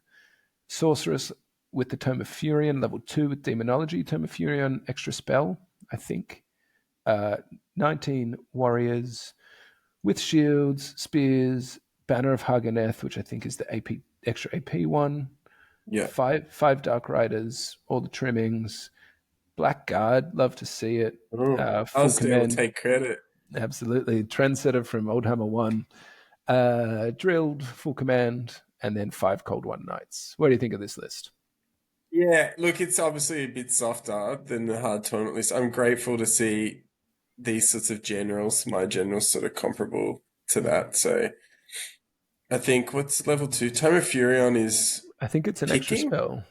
Sorceress with the Tome of Furion, level 2 with Demonology. Tome of Furion, extra spell, I think. 19 warriors with shields, spears, Banner of Haganeth, which I think is the extra AP one. Yeah. 5 Dark Riders, all the trimmings. Black Guard, love to see it. I'll still take credit. Absolutely. Trendsetter from Oldhammer 1. Drilled, full command, and then 5 Cold One Knights. What do you think of this list? Yeah, look, it's obviously a bit softer than the hard tournament list. I'm grateful to see these sorts of generals, my generals sort of comparable to that. So I think what's level 2? Tome of Furion is I think it's an extra spell.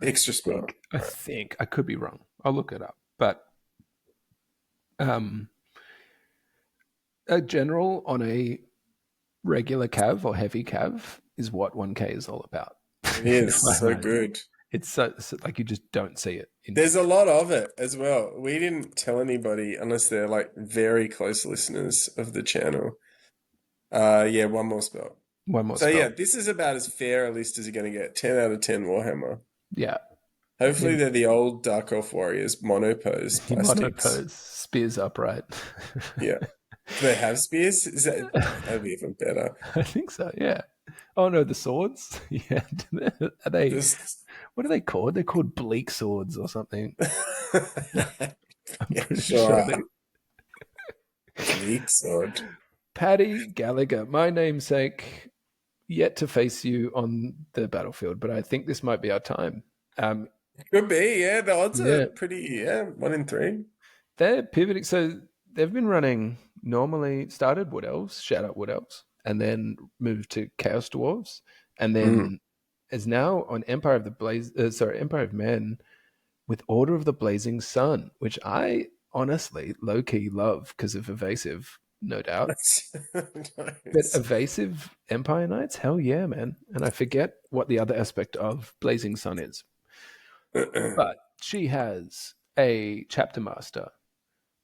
Extra spell. I think. I could be wrong. I'll look it up. But a general on a regular cav or heavy cav is what 1K is all about. It is so good. It's so like you just don't see it. There's a lot of it as well. We didn't tell anybody unless they're like very close listeners of the channel. Yeah, one more spell. One more spell. So yeah, this is about as fair a list as you're going to get. 10 out of 10 Warhammer. Yeah. Hopefully they're the old Dark Elf Warriors monopose plastics. Monopose, spears upright. Yeah. Do they have spears? That'd be even better. I think so, yeah. Oh no, the swords? Yeah. Are they what are they called? They're called bleak swords or something. I'm pretty sure bleak sword. Paddy Gallagher, my namesake, yet to face you on the battlefield, but I think this might be our time. Could be, yeah. The odds are pretty, 1 in 3. They're pivoting. So they've been running started Wood Elves, shout out Wood Elves, and then moved to Chaos Dwarves, and then is now on Empire of Men with Order of the Blazing Sun, which I honestly low-key love because of Evasive, no doubt. Nice. But Evasive Empire Knights, hell yeah, man. And I forget what the other aspect of Blazing Sun is. But she has a chapter master,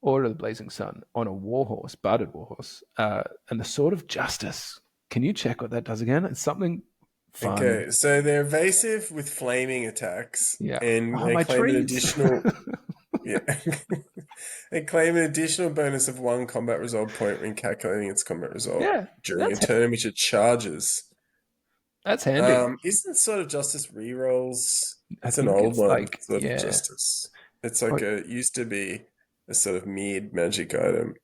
Order of the Blazing Sun, on a warhorse, barded warhorse, and the Sword of Justice. Can you check what that does again? It's something fun. Okay, so they're evasive with flaming attacks, Yeah. and Oh, they my claim an trees. additional. Yeah, they claim an additional bonus of 1 combat resolve point when calculating its combat result Yeah, during a turn in which it charges. that's handy. Isn't Sword of Justice rerolls? I It's an think old it's one, like, Sword of yeah. Justice. It's like it used to be a sort of mid magic item.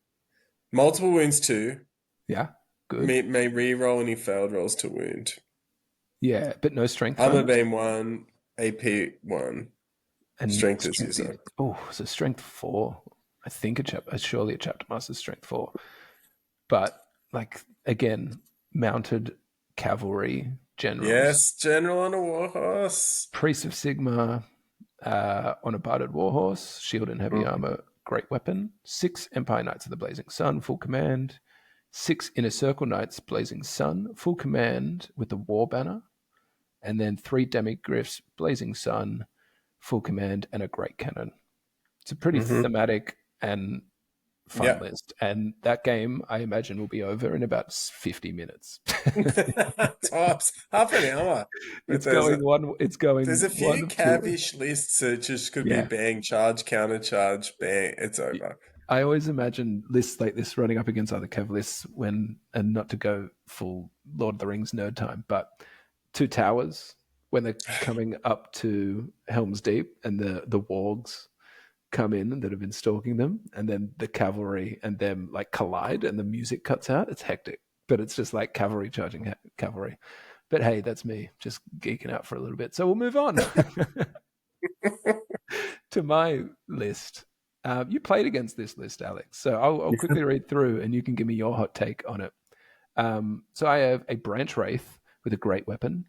Multiple wounds too. Yeah, good. May reroll any failed rolls to wound. Yeah, but no strength Armor bonus. beam 1, AP 1. And Strength is user. Oh, so strength 4. I think surely a chapter master's strength 4. But like again, mounted cavalry generals. Yes, general on a warhorse. Priest of Sigma on a barded warhorse, shield and heavy armor, great weapon. 6 Empire Knights of the Blazing Sun, full command. 6 Inner Circle Knights, Blazing Sun, full command with the war banner. And then 3 Demigryphs, Blazing Sun, full command, and a great cannon. It's a pretty thematic and fun list. And that game, I imagine, will be over in about 50 minutes. Tops. Half an hour. It's going. There's a few one of two. cavish lists that just could be bang, charge, counter charge, bang. It's over. I always imagine lists like this running up against other cav lists and not to go full Lord of the Rings nerd time, but 2 Towers when they're coming up to Helm's Deep and the wargs come in that have been stalking them, and then the cavalry and them like collide and the music cuts out. It's hectic, but it's just like cavalry charging cavalry. But hey, that's me just geeking out for a little bit. So we'll move on to my list. You played against this list, Alex. So I'll quickly read through and you can give me your hot take on it. So I have a Branch Wraith with a great weapon,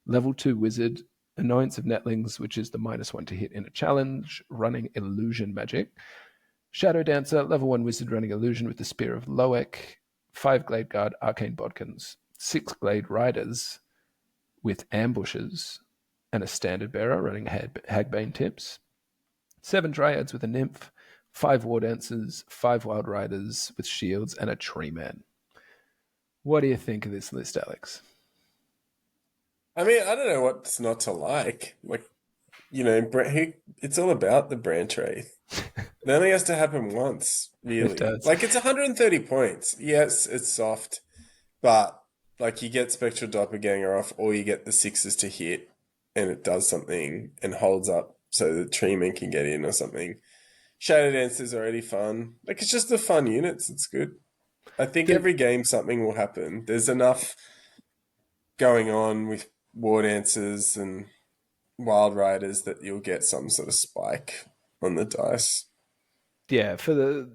level 2 wizard, Annoyance of Netlings, which is the -1 to hit in a challenge, running illusion magic. Shadow Dancer, level 1 wizard running illusion with the Spear of Loek, 5 Glade Guard, Arcane Bodkins, 6 Glade Riders with ambushes, and a Standard Bearer running Hagbane Tips, 7 Dryads with a Nymph, 5 War Dancers, 5 Wild Riders with shields, and a Tree Man. What do you think of this list, Alex? I mean, I don't know what's not to like. Like, you know, it's all about the Branch Wraith. It only has to happen once, really. It does. Like, it's 130 points. Yes, it's soft, but like you get Spectral Doppelganger off, or you get the 6s to hit, and it does something and holds up so the Treeman can get in or something. Shadow Dance is already fun. Like, it's just the fun units. It's good. I think every game something will happen. There's enough going on with War Dancers and Wild Riders that you'll get some sort of spike on the dice. Yeah, for the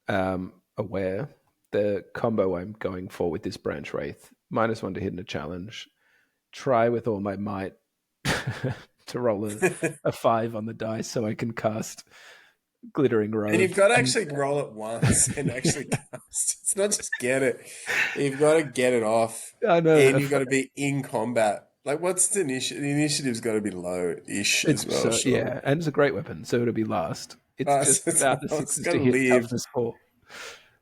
unaware, the combo I'm going for with this Branch Wraith, -1 to hit in a challenge, try with all my might to roll a 5 on the dice so I can cast Glittering Robe. And you've got to actually roll it once and actually cast. It's not just get it. You've got to get it off. I know. And you've got to be in combat. Like, what's the initiative? The initiative's got to be low-ish as well. Sure. Yeah, and it's a great weapon, so it'll be last. It's just about the 6s to hit toughness 4.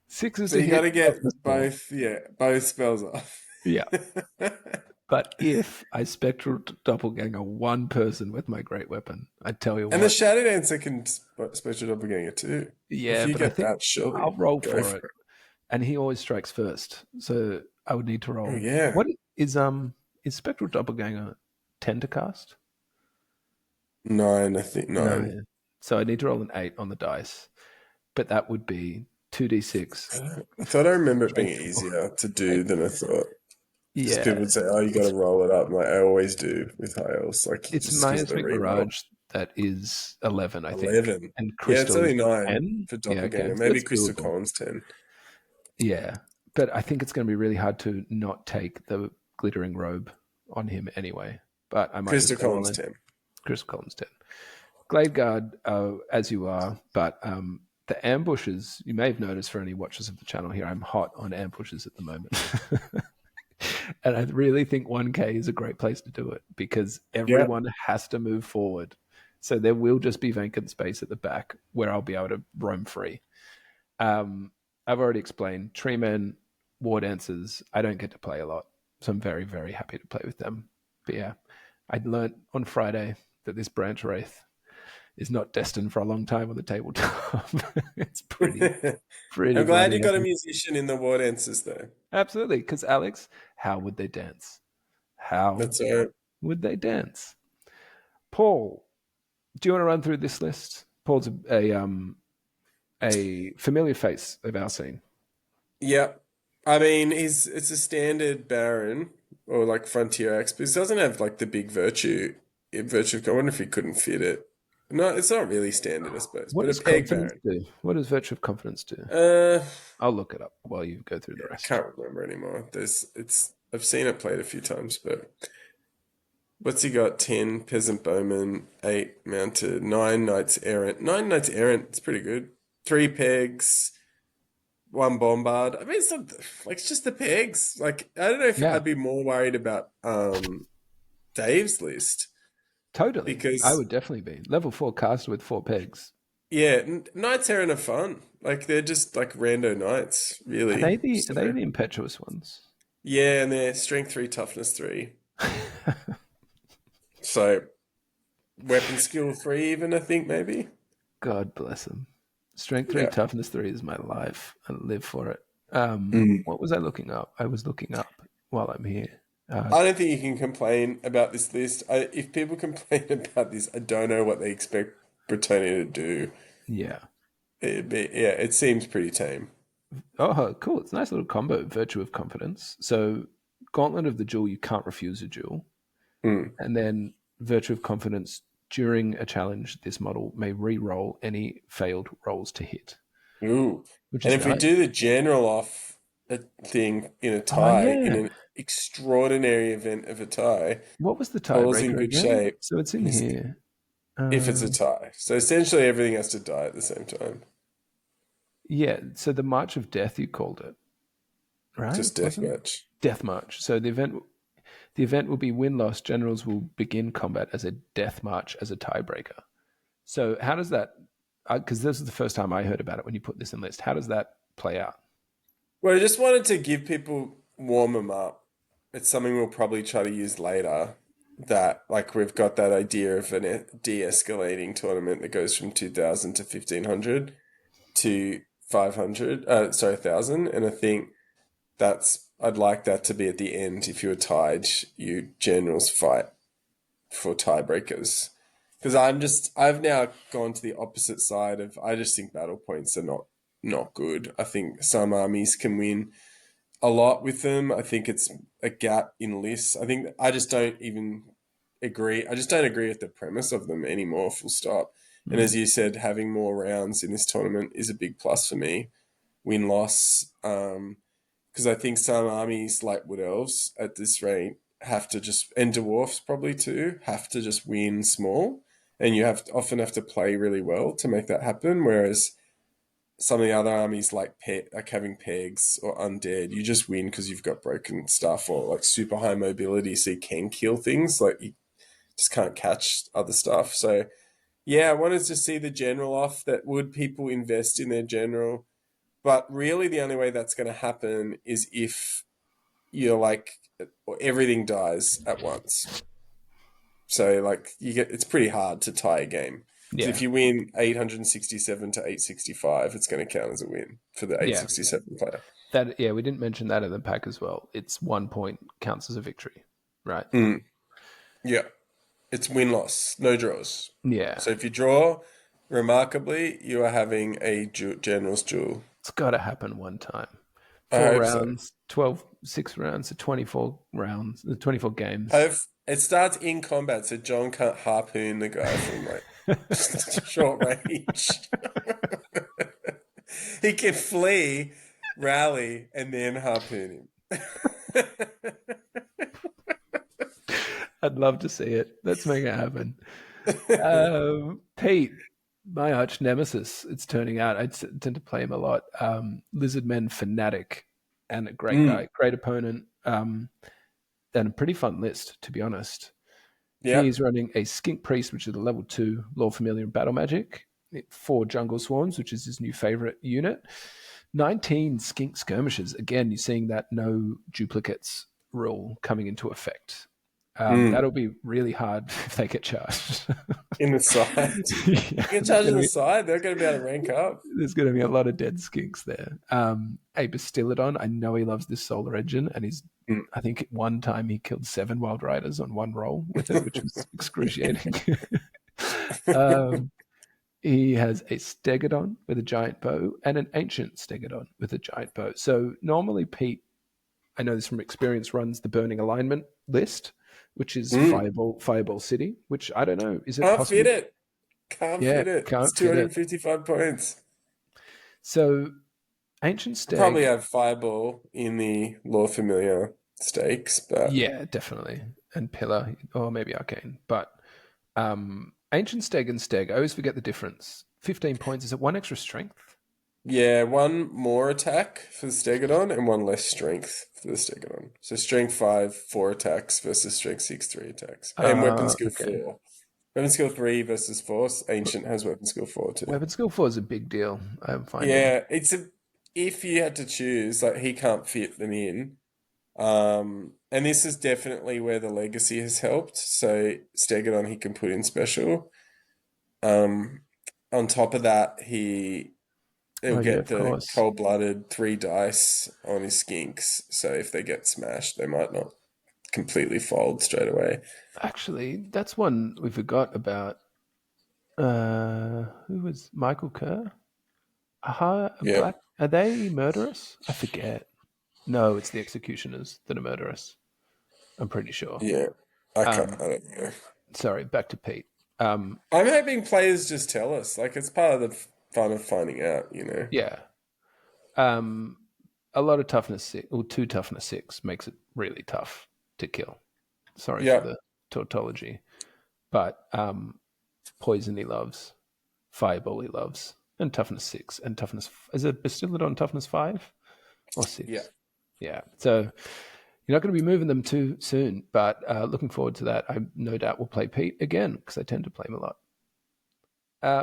6s so to you hit. Got to get both spells off. Yeah. But if I Spectral Doppelganger one person with my great weapon, I tell you what. And the Shadow Dancer can Spectral Doppelganger too. Yeah, if you but get I think that, surely I'll roll for it. And he always strikes first, so I would need to roll. Oh, yeah. What is Spectral Doppelganger 10 to cast? 9, I think 9. No. So I need to roll an 8 on the dice, but that would be 2d6. I thought I remember it being easier to do than I thought. Yeah, people would say, "Oh, you got to roll it up." I'm like, I always do with high elves. Like, it's just Miasmic Mirage that is 11, I think. 11. And Crystal it's only is 9 10? for Doppelganger. Yeah, okay. Maybe That's Crystal doable. Column's 10. Yeah, but I think it's going to be really hard to not take the Glittering Robe on him anyway. But I might Crystal Column's 10. Crystal Column's 10. Glade Guard, as you are, but the ambushes, you may have noticed for any watchers of the channel here, I'm hot on ambushes at the moment. And I really think 1K is a great place to do it because everyone has to move forward. So there will just be vacant space at the back where I'll be able to roam free. I've already explained Tree Men, War Dancers. I don't get to play a lot, so I'm very, very happy to play with them. But yeah, I learned on Friday that this Branch Wraith is not destined for a long time on the tabletop. It's pretty I'm glad bloody you got a epic. musician in the war dances, though. Absolutely, because Alex, how would they dance? How That's all right. would they dance? Paul, do you want to run through this list? Paul's a familiar face of our scene. Yeah. I mean, it's a standard Baron or like Frontier Axe, but it doesn't have like the big virtue. I wonder if he couldn't fit it. No, it's not really standard, I suppose, What but a does peg confidence Baron. do? What does virtue of confidence do? Uh, I'll look it up while you go through the I rest. can't remember anymore. I've seen it played a few times, but what's he got? 10 Peasant Bowman, 8 Mounted, 9 Knights Errant. 9 Knights Errant, it's pretty good. 3 pegs, 1 Bombard. I mean, it's not like it's just the pegs. Like, I don't know if Yeah, I'd be more worried about Dave's list totally. I because would definitely be level 4 caster with 4 pegs. yeah, Knights Errant are fun. Like they're just like rando knights, Are really. they the So are they the impetuous ones? yeah, and they're strength 3, toughness 3. So weapon skill 3 even, I think maybe. God bless them. Strength 3, Yeah. toughness 3 is my life. I live for it. Mm. What was I looking up? I was looking up while I'm here. I don't think you can complain about this list. If people complain about this, I don't know what they expect Britannia to do. Yeah. Yeah, it seems pretty tame. Oh, cool. It's a nice little combo. Virtue of confidence. So, Gauntlet of the Duel, you can't refuse a duel. Mm. And then Virtue of confidence during a challenge, this model may re-roll any failed rolls to hit, Ooh. which And is if we nice. do the general off a thing in a Oh tie, in yeah. an extraordinary event of a tie, What was the Paul's in tiebreaker good again? shape. So it's in He's here. if it's a tie. So essentially everything has to die at the same time. Yeah. So the March of Death, you called it, right? Just Wasn't it? deathmatch. Death March. So the event will be win loss. Generals will begin combat as a death march as a tiebreaker. So how does that? Because this is the first time I heard about it when you put this in list. How does that play out? Well, I just wanted to give people warm them up. It's something we'll probably try to use later. That like we've got that idea of a de-escalating tournament that goes from 2,000 to 1,500 to 500. Sorry, 1,000. And I think I'd like that to be at the end. If you were tied, you generals fight for tiebreakers. Because I've now gone to the opposite side of, I just think battle points are not good. I think some armies can win a lot with them. I think it's a gap in lists. I think I just don't even agree. I just don't agree with the premise of them anymore, full stop. And Mm. as you said, having more rounds in this tournament is a big plus for me. Win loss. Because I think some armies like Wood Elves at this rate have to just, and Dwarfs probably too, have to just win small. And you often have to play really well to make that happen. Whereas some of the other armies like having pegs or undead, you just win because you've got broken stuff or like super high mobility, so you can kill things. Like you just can't catch other stuff. So yeah, I wanted to see the general off. That would people invest in their general? But really, the only way that's going to happen is if you're like everything dies at once. So like it's pretty hard to tie a game. Because if Yeah. you win 867 to 865, it's going to count as a win for the Yeah. 867 player. We didn't mention that in the pack as well. It's 1 point counts as a victory, right? Mm. Yeah, it's win loss, no draws. Yeah. So if you draw, remarkably, you are having a general's duel. It's got to happen one time. I 4 hope so. rounds, 12, 6 rounds, so 24 rounds, 24 games. It starts in combat, so John can't harpoon the guy from like short range. He can flee, rally, and then harpoon him. I'd love to see it. Let's make it happen. Pete, my arch nemesis, it's turning out. I tend to play him a lot. Lizardmen fanatic and a great guy, great opponent. and a pretty fun list, to be honest. Yeah. He's running a Skink Priest, which is a level 2 Lore Familiar and Battle Magic, 4 Jungle Swarms, which is his new favorite unit, 19 Skink Skirmishers. Again, you're seeing that no duplicates rule coming into effect. That'll be really hard if they get charged. In the side. You get charged in the side, they're going to be able to rank up. There's going to be a lot of dead skinks there. A Bastillodon, I know he loves this solar engine, and I think at one time he killed 7 Wild Riders on one roll with it, which was excruciating. He has a Stegodon with a giant bow and an ancient Stegodon with a giant bow. So normally Pete, I know this from experience, runs the Burning Alignment list, which is Fireball City, which I don't know. Is it possible? Fit it. Can't fit it. It's 255 points. So Ancient Stag... Probably have Fireball in the Lore Familiar stakes, but... Yeah, definitely. And Pillar, or maybe Arcane. But Ancient Stag and Stag, I always forget the difference. 15 points, is it 1 extra strength? Yeah, 1 more attack for the Stegodon and 1 less strength for the Stegodon. So strength 5, 4 attacks versus strength 6, 3 attacks. And weapon skill 4. Weapon skill 3 versus 4. Ancient has weapon skill 4 too. Weapon skill 4 is a big deal, I'm finding. Yeah, if you had to choose, like he can't fit them in. And this is definitely where the legacy has helped. So Stegodon he can put in special. On top of that, he'll get the cold-blooded 3 dice on his skinks. So if they get smashed, they might not completely fold straight away. Actually, that's one we forgot about. Who was Michael Kerr? Black. Are they murderous? I forget. No, it's the Executioners that are murderous. I'm pretty sure. Yeah, I don't know. Sorry, back to Pete. I'm hoping players just tell us. Like, it's part of the fun of finding out, you know? Yeah. A lot of toughness 6, or 2 toughness 6 makes it really tough to kill. Sorry for the tautology. But poison he loves, fireball he loves, and toughness 6. And toughness, is it Bastillodon toughness 5 or 6? Yeah. So you're not going to be moving them too soon, but looking forward to that. I no doubt will play Pete again because I tend to play him a lot.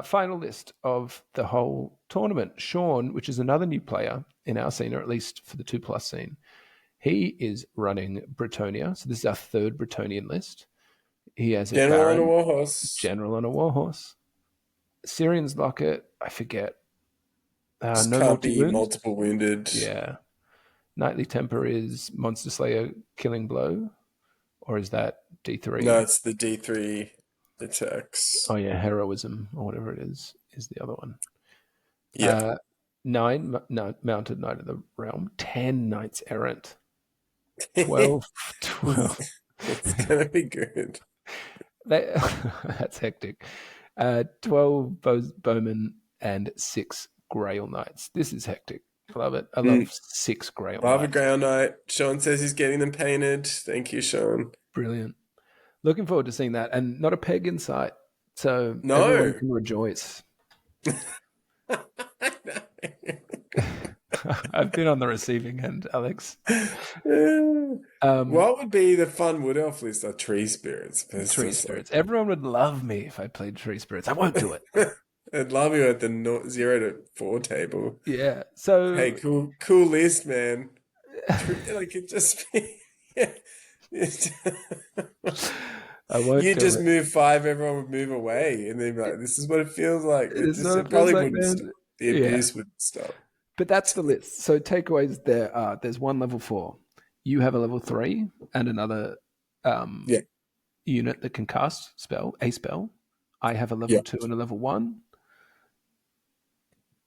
Final list of the whole tournament. Sean, which is another new player in our scene, or at least for the 2+ scene, he is running Bretonia. So this is our 3rd Bretonian list. He has a General on a warhorse. General on a warhorse. Syrian's Locket, I forget. No can't be multiple wounded. Yeah. Knightly Temper is Monster Slayer Killing Blow, or is that D3? No, it's the D3 attacks. Oh yeah, Heroism or whatever it is the other one. Yeah. 9 Mounted Knight of the Realm, 10 Knights Errant, 12. It's gonna be good. That's hectic. 12 Bowmen and 6 Grail Knights. This is hectic. I love it. I love 6 Grail Knights. Love a Grail Knight. Sean says he's getting them painted. Thank you, Sean. Brilliant. Looking forward to seeing that. And not a peg in sight. So no. Everyone can rejoice. I've been on the receiving end, Alex. What would be the fun Wood Elf list? Are Tree Spirits. Tree Spirits. Everyone would love me if I played Tree Spirits. I won't do it. I'd love you at the 0 to 4 table. Yeah. So hey, cool list, man. Like it just be. I won't. You just move 5, everyone would move away, and then be like, "This is what it feels like." It probably wouldn't. The abuse would stop. But that's the list. So takeaways there are: there's one level 4. You have a level 3 and another unit that can cast a spell. I have a level 2 and a level 1.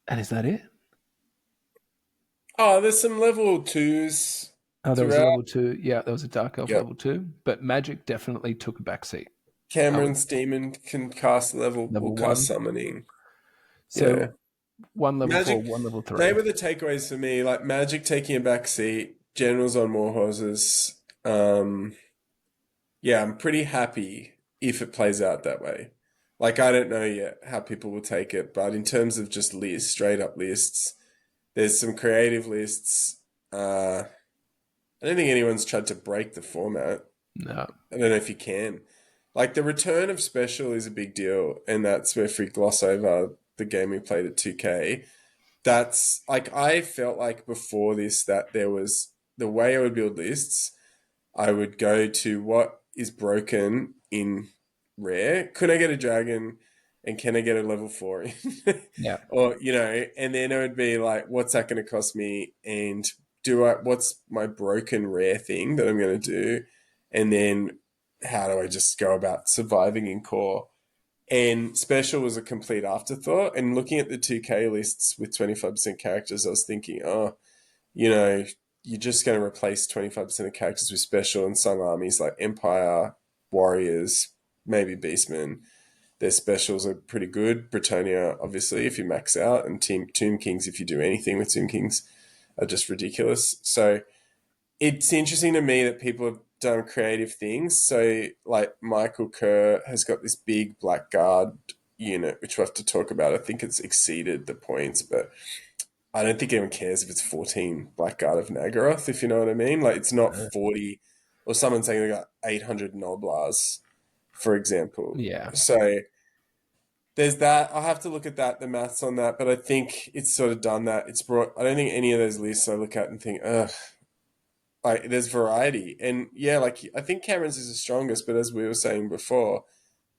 And is that it? Oh, there's some level 2s. Oh, there was a level 2. Yeah, there was a Dark Elf level 2. But Magic definitely took a backseat. Cameron's Demon can cast level 1. Cast Summoning. So one level Magic, 4, one level 3. They were the takeaways for me. Like Magic taking a backseat, Generals on Warhorses. I'm pretty happy if it plays out that way. Like, I don't know yet how people will take it, but in terms of just lists, straight up lists, there's some creative lists. I don't think anyone's tried to break the format. No. I don't know if you can. Like the return of special is a big deal, and that's where if we gloss over the game we played at 2K, that's like I felt like before this that there was the way I would build lists, I would go to what is broken in rare. Could I get a dragon and can I get a level 4 in? Yeah. Or, and then it would be like, what's that going to cost me? And what's my broken rare thing that I'm going to do? And then how do I just go about surviving in core? And special was a complete afterthought. And looking at the 2K lists with 25% characters, I was thinking, oh, you know, you're just going to replace 25% of characters with special, and some armies like Empire, Warriors, maybe Beastmen. Their specials are pretty good. Britannia, obviously, if you max out, and Tomb Kings, if you do anything with Tomb Kings, are just ridiculous. So it's interesting to me that people have done creative things. So, like Michael Kerr has got this big Blackguard unit, which we'll have to talk about. I think it's exceeded the points, but I don't think anyone cares if it's 14 Blackguard of Nagaroth, if you know what I mean. Like, it's not 40, or someone saying they got 800 Noblars, for example. Yeah. So there's that. I'll have to look at that, the maths on that, but I think it's sort of done that. I don't think any of those lists I look at and think, ugh, like there's variety. And yeah, like I think Cameron's is the strongest, but as we were saying before,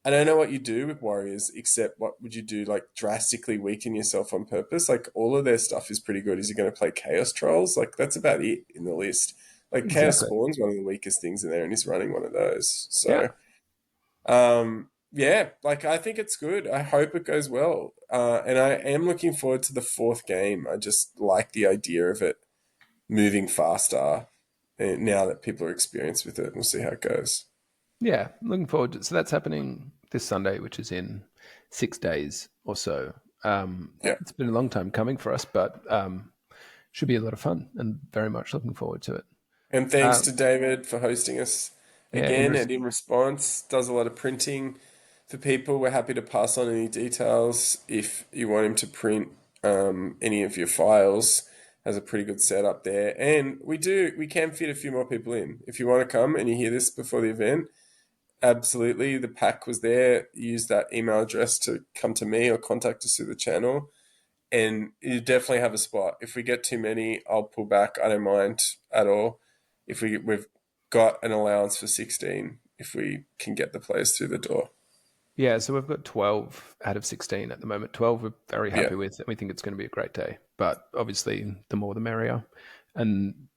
I don't know what you do with Warriors, except what would you do, like drastically weaken yourself on purpose? Like all of their stuff is pretty good. Is he going to play Chaos Trolls? Like that's about it in the list. Like Chaos Exactly. Spawn's one of the weakest things in there, and he's running one of those. Yeah. So, yeah, like I think it's good. I hope it goes well. And I am looking forward to the fourth game. I just like the idea of it moving faster now that people are experienced with it. We'll see how it goes. Yeah. Looking forward to. So that's happening this Sunday, which is in 6 days or so. Yeah. It's been a long time coming for us, but should be a lot of fun, and very much looking forward to it. And thanks to David for hosting us Yeah. again. And in response, does a lot of printing for people. We're happy to pass on any details if you want him to print any of your files. Has a pretty good setup there. And we can fit a few more people in. If you want to come and you hear this before the event, absolutely. The pack was there. Use that email address to come to me or contact us through the channel. And you definitely have a spot. If we get too many, I'll pull back. I don't mind at all. If we've got an allowance for 16, if we can get the players through the door. Yeah, so we've got 12 out of 16 at the moment. 12 we're very happy Yeah. with, and we think it's going to be a great day. But obviously, the more the merrier. And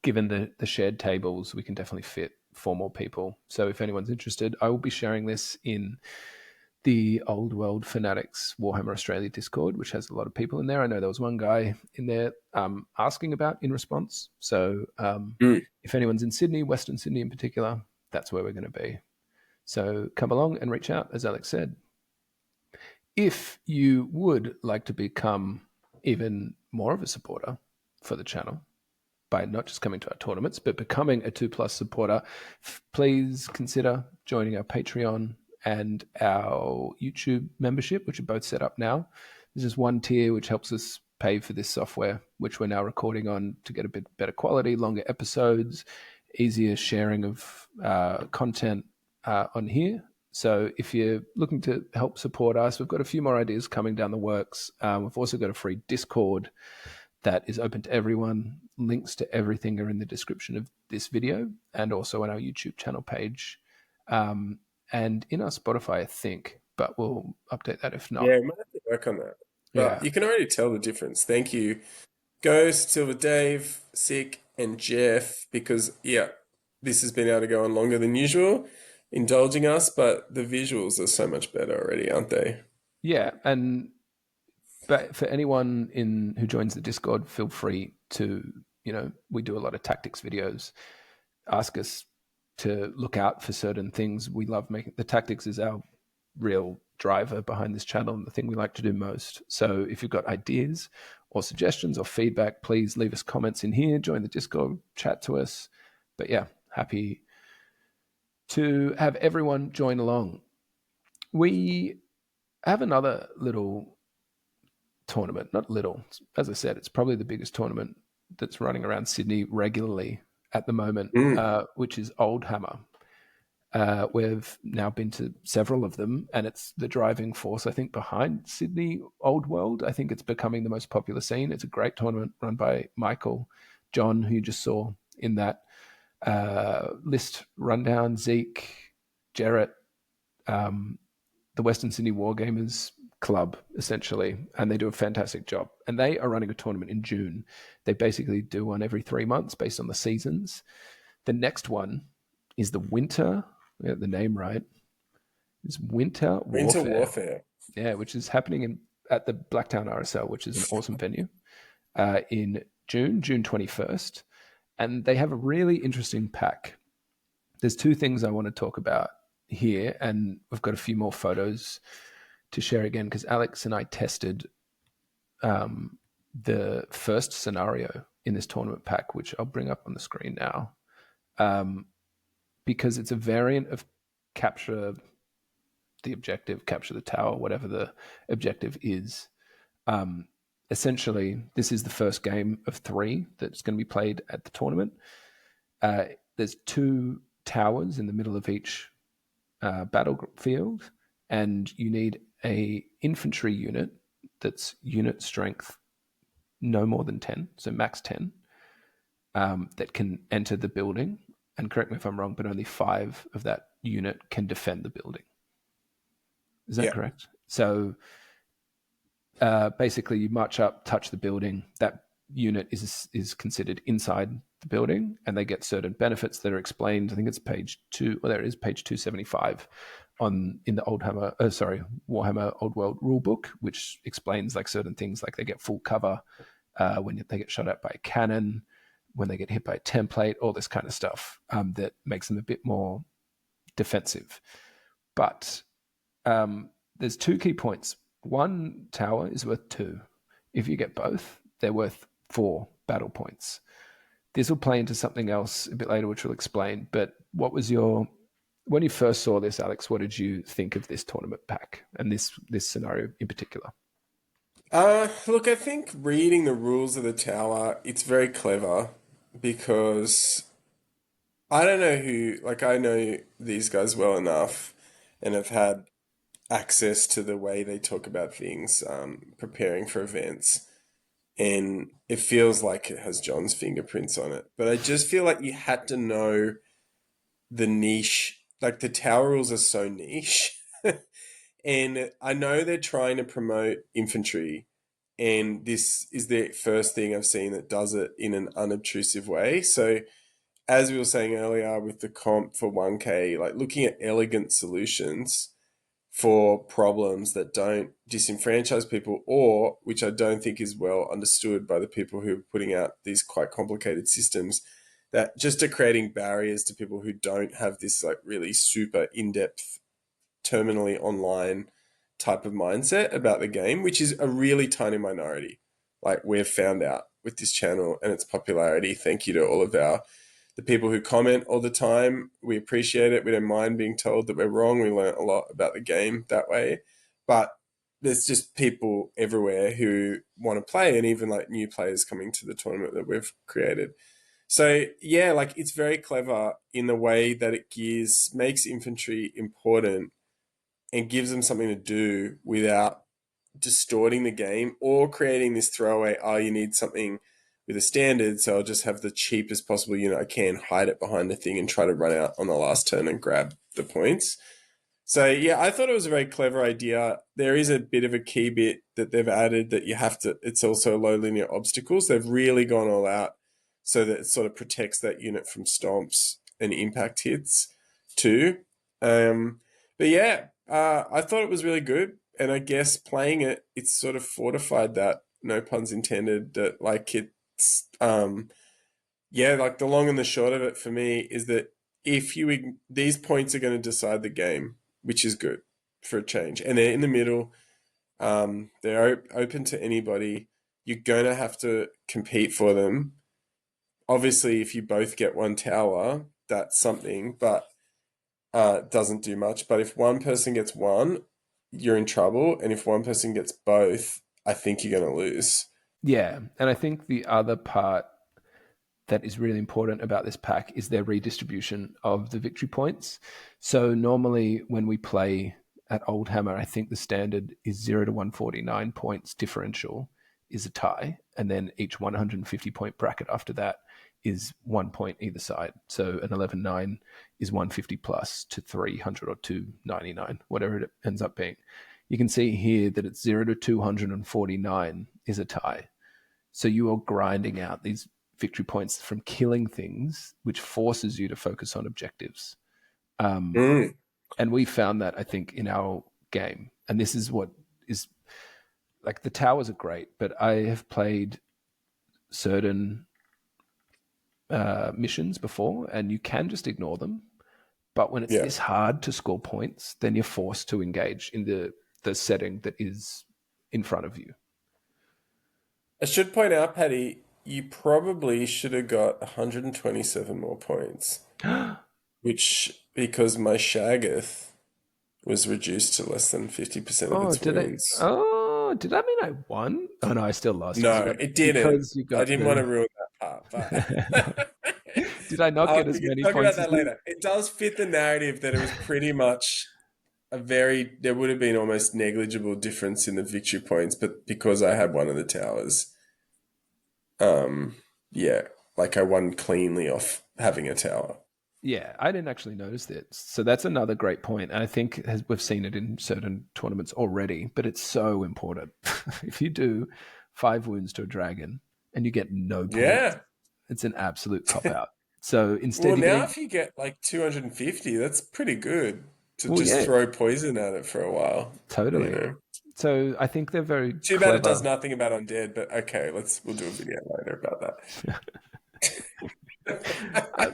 given the shared tables, we can definitely fit 4 more people. So if anyone's interested, I will be sharing this in the Old World Fanatics Warhammer Australia Discord, which has a lot of people in there. I know there was one guy in there asking about in response. So if anyone's in Sydney, Western Sydney in particular, that's where we're going to be. So come along and reach out, as Alex said. If you would like to become even more of a supporter for the channel, by not just coming to our tournaments, but becoming a 2+ supporter, please consider joining our Patreon and our YouTube membership, which are both set up now. There's just one tier which helps us pay for this software, which we're now recording on to get a bit better quality, longer episodes, easier sharing of content on here. So if you're looking to help support us, we've got a few more ideas coming down the works. We've also got a free Discord that is open to everyone. Links to everything are in the description of this video and also on our YouTube channel page and in our Spotify, I think, but we'll update that if not. Yeah, we might have to work on that. But you can already tell the difference. Thank you, Ghost, Silver Dave, Sick, and Jeff, because, yeah, this has been able to go on longer than usual, indulging us, but the visuals are so much better already, aren't they? Yeah, but for anyone who joins the Discord, feel free to, we do a lot of tactics videos. Ask us to look out for certain things. We love making the tactics is our real driver behind this channel and the thing we like to do most. So if you've got ideas or suggestions or feedback, please leave us comments in here, join the Discord, chat to us. But yeah, happy to have everyone join along. We have another little tournament, not little. As I said, it's probably the biggest tournament that's running around Sydney regularly. at the moment, which is Oldhammer. We've now been to several of them, and it's the driving force, I think, behind Sydney Old World. I think it's becoming the most popular scene. It's a great tournament run by Michael, John, who you just saw in that list rundown, Zeke, Jarrett, the Western Sydney Wargamers Club, essentially, and they do a fantastic job. And they are running a tournament in June. They basically do one every 3 months based on the seasons. The next one is the Winter, we got the name right, it's Winter Warfare. Yeah, which is happening at the Blacktown RSL, which is an awesome venue, in June 21st. And they have a really interesting pack. There's two things I want to talk about here, and we've got a few more photos to share again, because Alex and I tested the first scenario in this tournament pack, which I'll bring up on the screen now, because it's a variant of capture the objective, capture the tower, whatever the objective is. Essentially, this is the first game of 3 that's going to be played at the tournament. There's 2 towers in the middle of each battlefield, and you need a infantry unit that's unit strength no more than 10, so max 10, that can enter the building. And correct me if I'm wrong, but only 5 of that unit can defend the building. Is that correct? So basically, you march up, touch the building. That unit is considered inside the building, and they get certain benefits that are explained. I think it's page 2, or there it is, page 275 in the Warhammer Old World rulebook, which explains like certain things, like they get full cover when they get shot at by a cannon, when they get hit by a template, all this kind of stuff that makes them a bit more defensive. But there's 2 key points. One tower is worth 2. If you get both, they're worth 4 battle points. This will play into something else a bit later, which we'll explain. But what was when you first saw this, Alex, what did you think of this tournament pack and this scenario in particular? Look, I think reading the rules of the tower, it's very clever, because I don't know I know these guys well enough and have had access to the way they talk about things, preparing for events. And it feels like it has John's fingerprints on it. But I just feel like you had to know the niche. Like, the tower rules are so niche. And I know they're trying to promote infantry, and this is the first thing I've seen that does it in an unobtrusive way. So, as we were saying earlier with the comp for 1K, like looking at elegant solutions for problems that don't disenfranchise people, or which I don't think is well understood by the people who are putting out these quite complicated systems, that just are creating barriers to people who don't have this like really super in-depth, terminally online type of mindset about the game, which is a really tiny minority. Like, we've found out with this channel and its popularity, thank you to all of the people who comment all the time. We appreciate it. We don't mind being told that we're wrong. We learn a lot about the game that way. But there's just people everywhere who want to play, and even like new players coming to the tournament that we've created. So yeah, like, it's very clever in the way that it makes infantry important and gives them something to do without distorting the game or creating this throwaway, you need something with a standard, so I'll just have the cheapest possible unit I can, hide it behind the thing, and try to run out on the last turn and grab the points. So yeah, I thought it was a very clever idea. There is a bit of a key bit that they've added, that it's also low linear obstacles. They've really gone all out so that it sort of protects that unit from stomps and impact hits too. But yeah, I thought it was really good. And I guess playing it, it's sort of fortified that, no puns intended, that like like the long and the short of it for me is that these points are going to decide the game, which is good for a change. And they're in the middle. They're open to anybody. You're going to have to compete for them. Obviously, if you both get 1 tower, that's something, but it doesn't do much. But if one person gets 1, you're in trouble. And if one person gets both, I think you're going to lose. Yeah. And I think the other part that is really important about this pack is their redistribution of the victory points. So normally when we play at Oldhammer, I think the standard is 0 to 149 points differential is a tie, and then each 150 point bracket after that is 1 point either side. So an 11-9 is 150 plus to 300 or 299, whatever it ends up being. You can see here that it's 0 to 249 is a tie. So you are grinding out these victory points from killing things, which forces you to focus on objectives. And we found that, I think, in our game. And this is what is like, the towers are great, but I have played certain missions before, and you can just ignore them. But when it's this hard to score points, then you're forced to engage in the setting that is in front of you. I should point out, Paddy, you probably should have got 127 more points, which, because my Shaggoth was reduced to less than 50% of its wounds. Did that mean I won? Oh no, I still lost. No, it didn't. I didn't want to ruin that part, but did I not get as many talk points? About that later. It does fit the narrative that it was pretty much there would have been almost negligible difference in the victory points, but because I had one of the towers, like I won cleanly off having a tower. Yeah, I didn't actually notice that. So that's another great point. And I think we've seen it in certain tournaments already, but it's so important. If you do 5 wounds to a dragon and you get no points, it's an absolute cop-out. So instead, if you get like 250, that's pretty good to throw poison at it for a while. Totally. You know? So I think they're very Too clever. bad it does nothing about undead, but okay, we'll do a video later about that.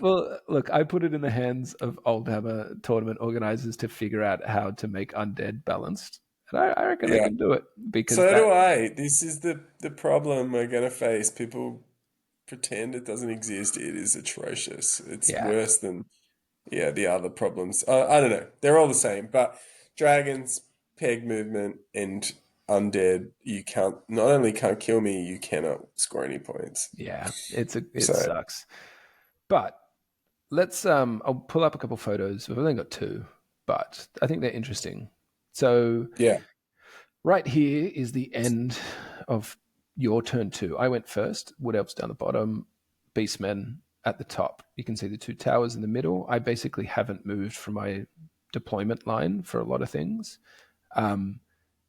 Well, look, I put it in the hands of Oldhammer tournament organizers to figure out how to make undead balanced. And I reckon they can do it. Because do I. This is the problem we're going to face. People pretend it doesn't exist. It is atrocious. It's worse than the other problems. I don't know. They're all the same. But dragons, peg movement, and undead, not only can't kill me, you cannot score any points. Yeah, it sucks. But let's I'll pull up a couple photos. We've only got 2, but I think they're interesting. So right here is the end of your turn 2. I went first, Wood Elves down the bottom, Beastmen at the top. You can see the 2 towers in the middle. I basically haven't moved from my deployment line for a lot of things. And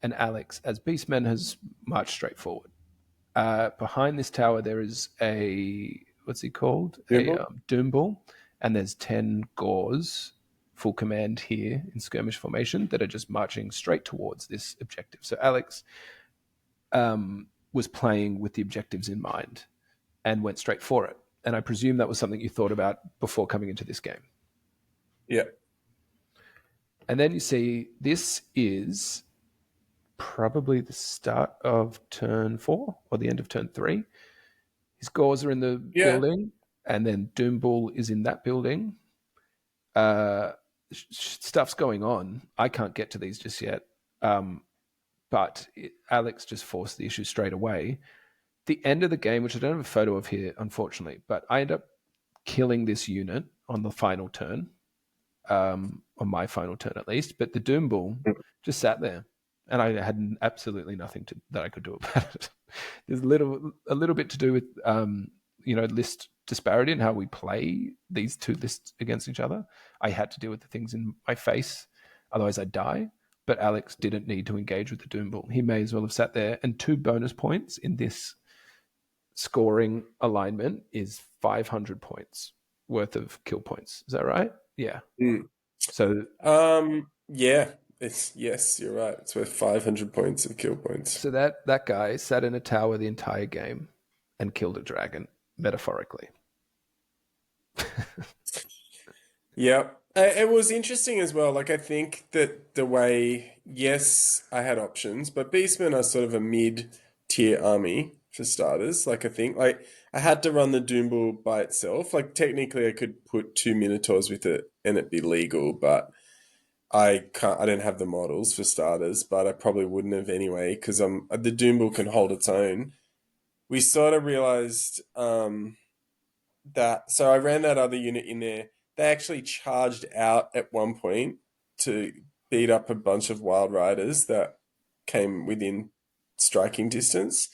Alex, as Beastmen, has marched straight forward. Behind this tower, there is what's he called? Doom Bull. And there's 10 Gores, full command here in skirmish formation, that are just marching straight towards this objective. So Alex was playing with the objectives in mind and went straight for it. And I presume that was something you thought about before coming into this game. Yeah. And then you see this is probably the start of turn 4 or the end of turn 3. His Gores are in the building, and then Doom Bull is in that building. Stuff's going on. I can't get to these just yet. But Alex just forced the issue straight away. The end of the game, which I don't have a photo of here, unfortunately, but I end up killing this unit on the final turn, on my final turn at least. But the Doom Bull just sat there, and I had absolutely nothing that I could do about it. There's a little bit to do with list disparity in how we play these 2 lists against each other. I had to deal with the things in my face, otherwise I'd die. But Alex didn't need to engage with the Doom Bull. He may as well have sat there. And 2 bonus points in this scoring alignment is 500 points worth of kill points. Is that right? Yeah. So yes, you're right. It's worth 500 points of kill points. So that guy sat in a tower the entire game and killed a dragon, metaphorically. Yep. It was interesting as well. Like, I think that the way, I had options, but Beastmen are sort of a mid-tier army for starters. Like, I think, like, I had to run the Doom Bull by itself. Like, technically I could put 2 Minotaurs with it and it'd be legal, but I don't have the models for starters, but I probably wouldn't have anyway, because the Doom Bull can hold its own. We sort of realized, so I ran that other unit in there. They actually charged out at one point to beat up a bunch of wild riders that came within striking distance.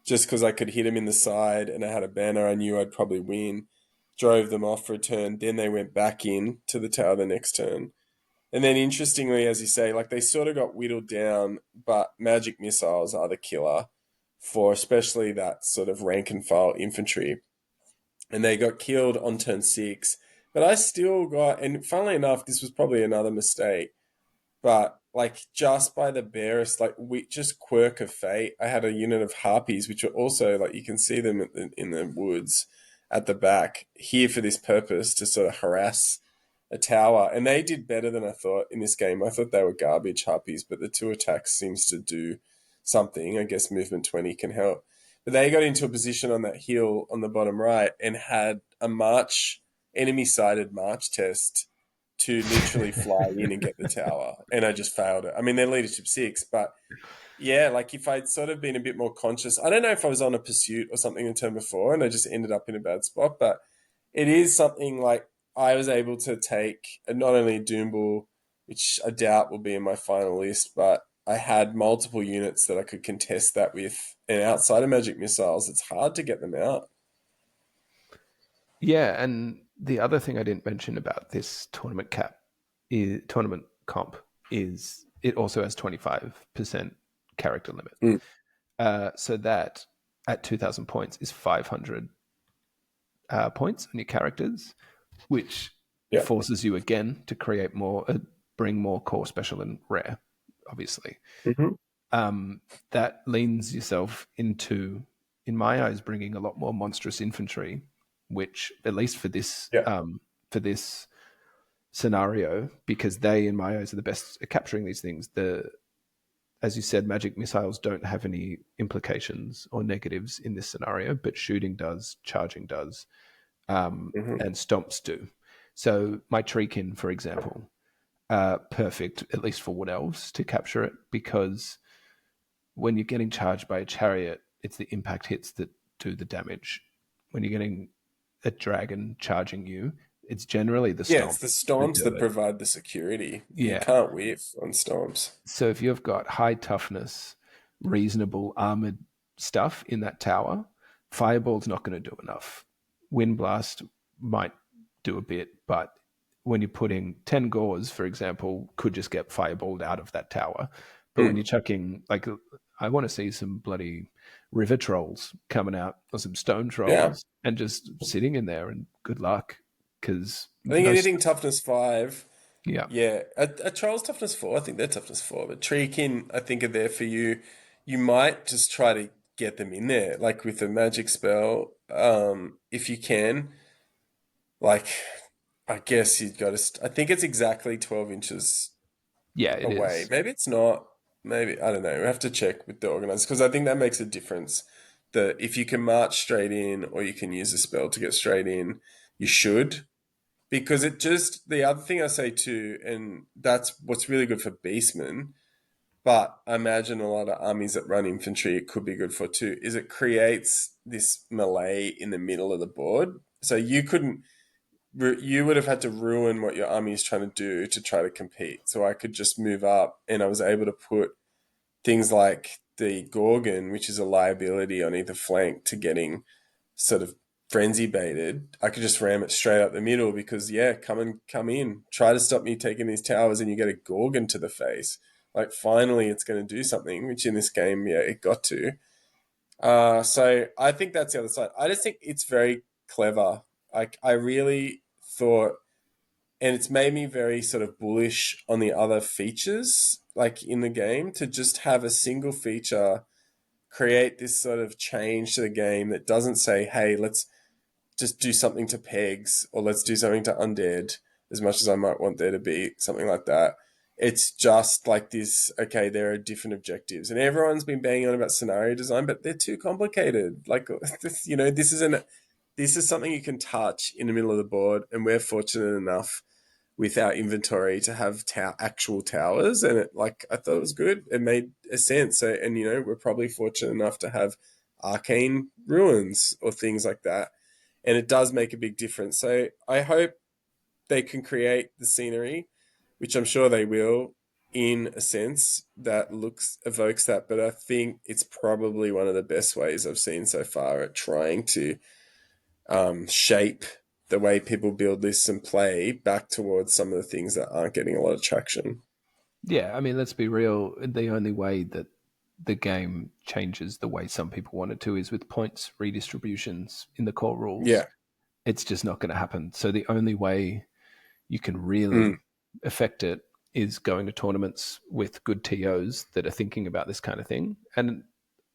Just because I could hit them in the side and I had a banner, I knew I'd probably win. Drove them off for a turn. Then they went back in to the tower the next turn. And then interestingly, as you say, like they sort of got whittled down, but magic missiles are the killer for especially that sort of rank and file infantry. And they got killed on turn 6. But I still got, and funnily enough, this was probably another mistake, but like just by the barest, like we just quirk of fate, I had a unit of harpies, which are also like you can see them in the woods at the back here for this purpose to sort of harass a tower, and they did better than I thought in this game. I thought they were garbage harpies, but the 2 attacks seems to do something. I guess movement 20 can help. But they got into a position on that hill on the bottom right and had a march, enemy sided march test to literally fly in and get the tower. And I just failed it. I mean, they're leadership 6, but yeah, like if I'd sort of been a bit more conscious, I don't know if I was on a pursuit or something in turn before and I just ended up in a bad spot, but it is something like I was able to take not only Doomball, which I doubt will be in my final list, but I had multiple units that I could contest that with. And outside of magic missiles, it's hard to get them out. Yeah, and the other thing I didn't mention about this tournament comp is it also has 25% character limit. So that at 2,000 points is 500 points on your characters, which forces you again to create more, bring more core, special, and rare, obviously. That leans yourself into, in my eyes, bringing a lot more monstrous infantry, which at least for this scenario, because they, in my eyes, are the best at capturing these things. As you said, magic missiles don't have any implications or negatives in this scenario, but shooting does, charging does, and stomps do. So my Treekin, for example, perfect, at least for Wood Elves, to capture it, because when you're getting charged by a chariot, it's the impact hits that do the damage. When you're getting a dragon charging you, it's generally the stomp. Yeah, it's the stomps that provide the security. Yeah. You can't whiff on stomps. So if you've got high toughness, reasonable armored stuff in that tower, Fireball's not going to do enough. Wind Blast might do a bit, but when you're putting 10 Gores, for example, could just get fireballed out of that tower. But when you're chucking, like, I want to see some bloody river trolls coming out, or some stone trolls, and just sitting in there, and good luck. Because I think anything toughness 5. Yeah. A troll's toughness 4. I think they're toughness 4. But Treekin, I think, are there for you. You might just try to get them in there, like with a magic spell, if you can. Like, I guess you've got to. I think it's exactly 12 inches away. Is. Maybe it's not. Maybe, I don't know. We have to check with the organizers because I think that makes a difference. That if you can march straight in or you can use a spell to get straight in, you should. Because the other thing I say too, and that's what's really good for beastmen, but I imagine a lot of armies that run infantry, it could be good for too, is it creates this melee in the middle of the board. So you would have had to ruin what your army is trying to do to try to compete. So I could just move up and I was able to put things like the Gorgon, which is a liability on either flank to getting sort of frenzy baited. I could just ram it straight up the middle because come in, try to stop me taking these towers, and you get a Gorgon to the face. Like finally, it's going to do something, which in this game, it got to. So I think that's the other side. I just think it's very clever. Like I really thought, and it's made me very sort of bullish on the other features, like in the game, to just have a single feature create this sort of change to the game that doesn't say, hey, let's just do something to pegs or let's do something to undead, as much as I might want there to be something like that. It's just like this, okay, there are different objectives. And everyone's been banging on about scenario design, but they're too complicated. Like, this is something you can touch in the middle of the board, and we're fortunate enough with our inventory to have actual towers, and I thought it was good. It made a sense. So, and we're probably fortunate enough to have arcane ruins or things like that. and it does make a big difference. So I hope they can create the scenery, which I'm sure they will, in a sense that evokes that. But I think it's probably one of the best ways I've seen so far at trying to shape the way people build lists and play back towards some of the things that aren't getting a lot of traction. Yeah, I mean, let's be real. The only way that the game changes the way some people want it to is with points redistributions in the core rules. Yeah. It's just not going to happen. So the only way you can really Mm. affect it is going to tournaments with good TOs that are thinking about this kind of thing. And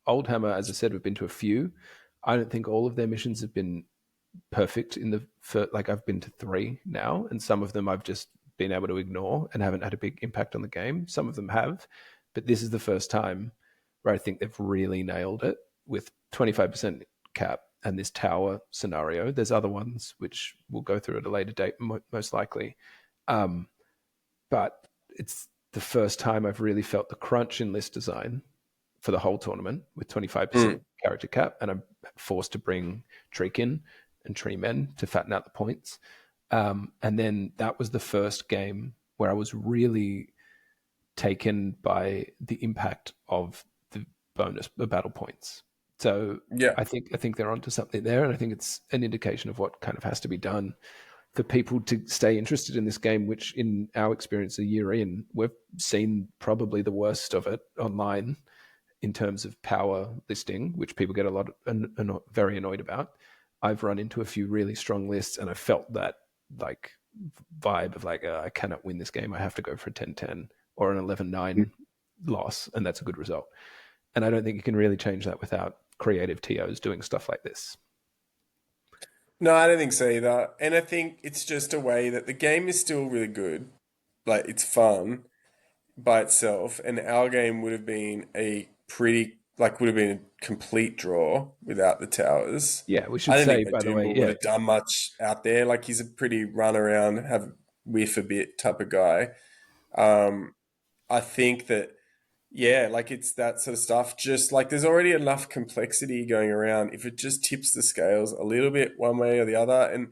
Oldhammer, as I said, we've been to a few. I don't think all of their missions have been perfect in the like I've been to 3 now, and some of them I've just been able to ignore and haven't had a big impact on the game. Some of them have, but this is the first time where I think they've really nailed it with 25% cap and this tower scenario. There's other ones which we'll go through at a later date, most likely. But it's the first time I've really felt the crunch in list design for the whole tournament with 25% character cap, and I'm forced to bring Treekin and Tree Men to fatten out the points. And then that was the first game where I was really taken by the impact of the bonus battle points. So Yeah. I think they're onto something there, and I think it's an indication of what kind of has to be done for people to stay interested in this game, which in our experience a year in, we've seen probably the worst of it online in terms of power listing, which people get a lot very annoyed about. I've run into a few really strong lists, and I felt that like vibe of like, I cannot win this game. I have to go for a 10-10 or an 11-9 loss, and that's a good result. And I don't think you can really change that without creative TOs doing stuff like this. No, I don't think so either. And I think it's just a way that the game is still really good. Like, it's fun by itself. And our game would have been would have been a complete draw without the towers. Yeah, we I should don't think say, by the way, Medumba would yeah, have done much out there. Like, he's a pretty run around, have whiff a bit type of guy. I think that, yeah, like it's that sort of stuff. Just like there's already enough complexity going around. If it just tips the scales a little bit one way or the other, and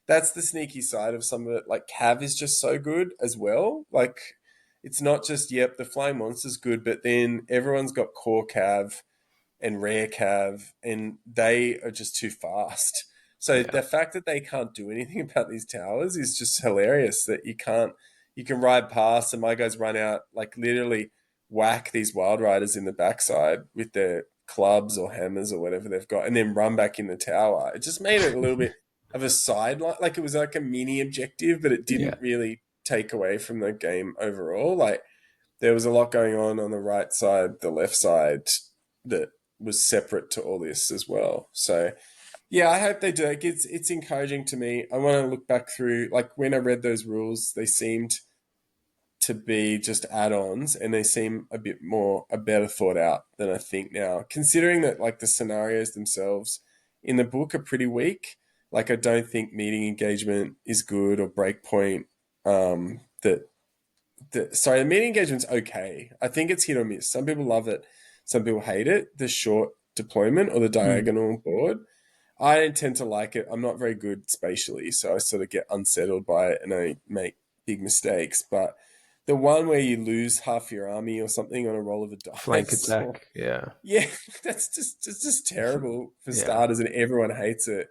that's the sneaky side of some of it. Like Cav is just so good as well. Like it's not just, yep, the flying monster's good, but then everyone's got core Cav and rare Cav, and they are just too fast. So yeah, the fact that they can't do anything about these towers is just hilarious. That you can ride past, and my guys run out, like literally whack these wild riders in the backside with their clubs or hammers or whatever they've got, and then run back in the tower. It just made it a little bit of a sideline, like it was like a mini objective, but it yeah, didn't really take away from the game overall. Like there was a lot going on the right side, the left side that was separate to all this as well. So yeah, I hope they do. It's encouraging to me. I want to look back through, like when I read those rules, they seemed to be just add-ons, and they seem a better thought out than I think now. Considering that like the scenarios themselves in the book are pretty weak. Like I don't think meeting engagement is good or breakpoint. That sorry, the meeting engagement's okay. I think it's hit or miss. Some people love it, some people hate it. The short deployment or the diagonal board. I tend to like it. I'm not very good spatially, so I sort of get unsettled by it and I make big mistakes. But the one where you lose half your army or something on a roll of a flank dice, or attack, yeah, yeah, that's just terrible for yeah, starters, and everyone hates it.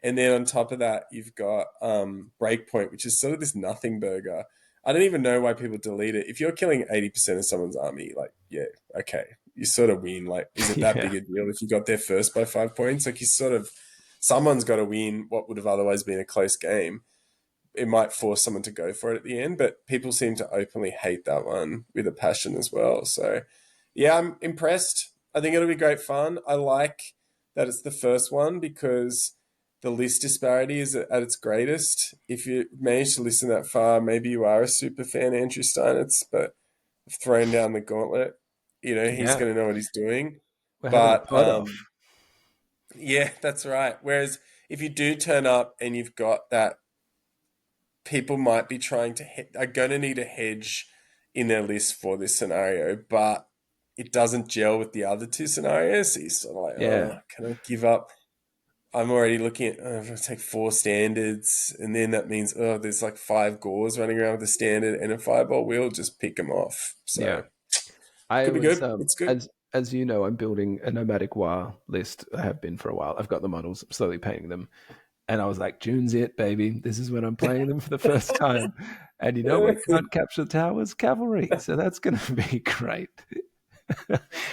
And then on top of that, you've got Breakpoint, which is sort of this nothing burger. I don't even know why people delete it. If you're killing 80% of someone's army, like, yeah, okay, you sort of win. Like, is it that yeah, big a deal if you got there first by 5 points? Like, someone's got to win what would have otherwise been a close game. It might force someone to go for it at the end, but people seem to openly hate that one with a passion as well. So, yeah, I'm impressed. I think it'll be great fun. I like that it's the first one because the list disparity is at its greatest. If you manage to listen that far, maybe you are a super fan, Andrew Steinitz, but I've thrown down the gauntlet. You know, he's yeah. going to know what he's doing. We're having a But pod off. yeah, that's right. Whereas if you do turn up and you've got that, people might be are going to need a hedge in their list for this scenario, but it doesn't gel with the other two scenarios. So you're sort of like, Yeah, oh, can I give up I'm already looking at, if I take 4 standards, and then that means, there's like 5 gores running around with a standard and a fireball wheel, just pick them off. Yeah. So I could be was good. It's good. as you know, I'm building a nomadic war list. I have been for a while. I've got the models, I'm slowly painting them. And I was like, June's it, baby. This is when I'm playing them for the first time. And you know what can't capture towers? Cavalry. So that's going to be great.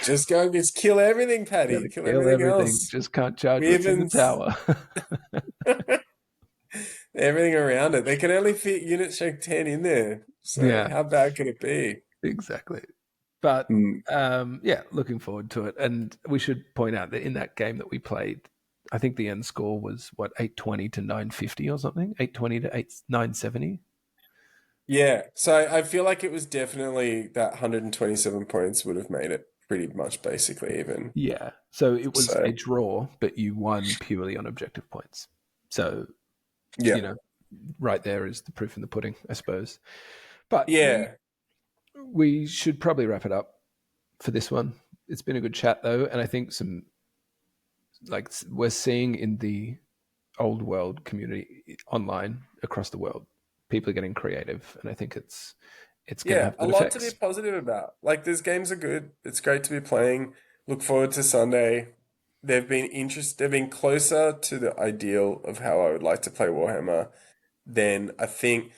Just go and just kill everything, Paddy. Gotta Kill kill everything everything. else. Just can't charge what's in the Ravens, tower. everything around it. They can only fit unit strength 10 in there. So Yeah, how bad could it be? exactly. But Mm. yeah, looking forward to it. And we should point out that in that game that we played, I think the end score was what 820 to 950 or something, 820 to 970. Yeah. So I feel like it was definitely that 127 points would have made it pretty much basically even. Yeah. So it was So a draw, but you won purely on objective points. So, yeah. you know, right there is the proof in the pudding, I suppose. But Yeah. we should probably wrap it up for this one. It's been a good chat though, and I think some like we're seeing in the old world community online across the world, people are getting creative, and I think it's going to Yeah, have a good lot to be effects. positive about. Like these games are good. It's great to be playing. Look forward to Sunday. They've been closer to the ideal of how I would like to play Warhammer than I think,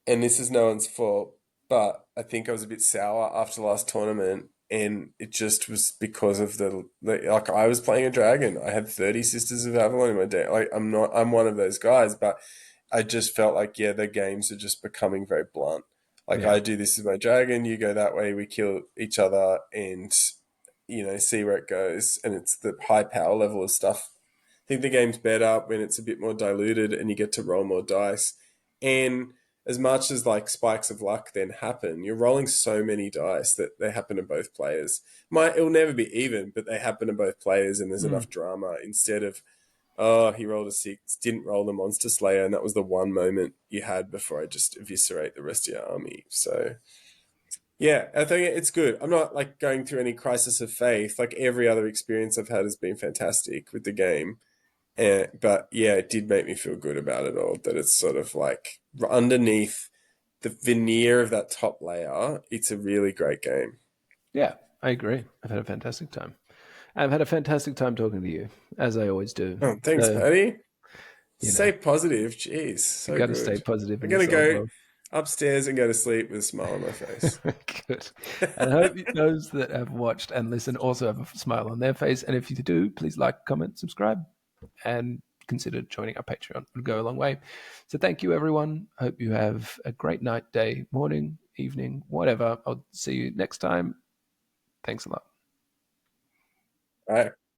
and this is no one's fault, but I think I was a bit sour after the last tournament, and it just was because of like I was playing a dragon. I had 30 Sisters of Avalon in my deck. Like I'm one of those guys, but I just felt like the games are just becoming very blunt. Like Yeah, I do this with my dragon, you go that way, we kill each other, and see where it goes. And it's the high power level of stuff. I think the game's better when it's a bit more diluted and you get to roll more dice. And as much as like spikes of luck then happen, you're rolling so many dice that they happen to both players. It'll never be even, but they happen to both players, and there's enough drama instead of, oh, he rolled a 6, didn't roll the Monster Slayer, and that was the one moment you had before I just eviscerate the rest of your army. So yeah, I think it's good. I'm not like going through any crisis of faith. Like every other experience I've had has been fantastic with the game. But yeah, it did make me feel good about it all. That it's sort of like underneath the veneer of that top layer, it's a really great game. yeah, I agree. I've had a fantastic time. I've had a fantastic time talking to you, as I always do. Oh, thanks, So, Patty. you know, Stay positive. Jeez, you so got to stay good. positive I'm in gonna this old go world. upstairs and go to sleep with a smile on my face. Good. And I hope those that have watched and listened also have a smile on their face. And if you do, please like, comment, subscribe, and consider joining our Patreon. It would go a long way. So thank you, everyone. Hope you have a great night, day, morning, evening, whatever. I'll see you next time. Thanks a lot. All right.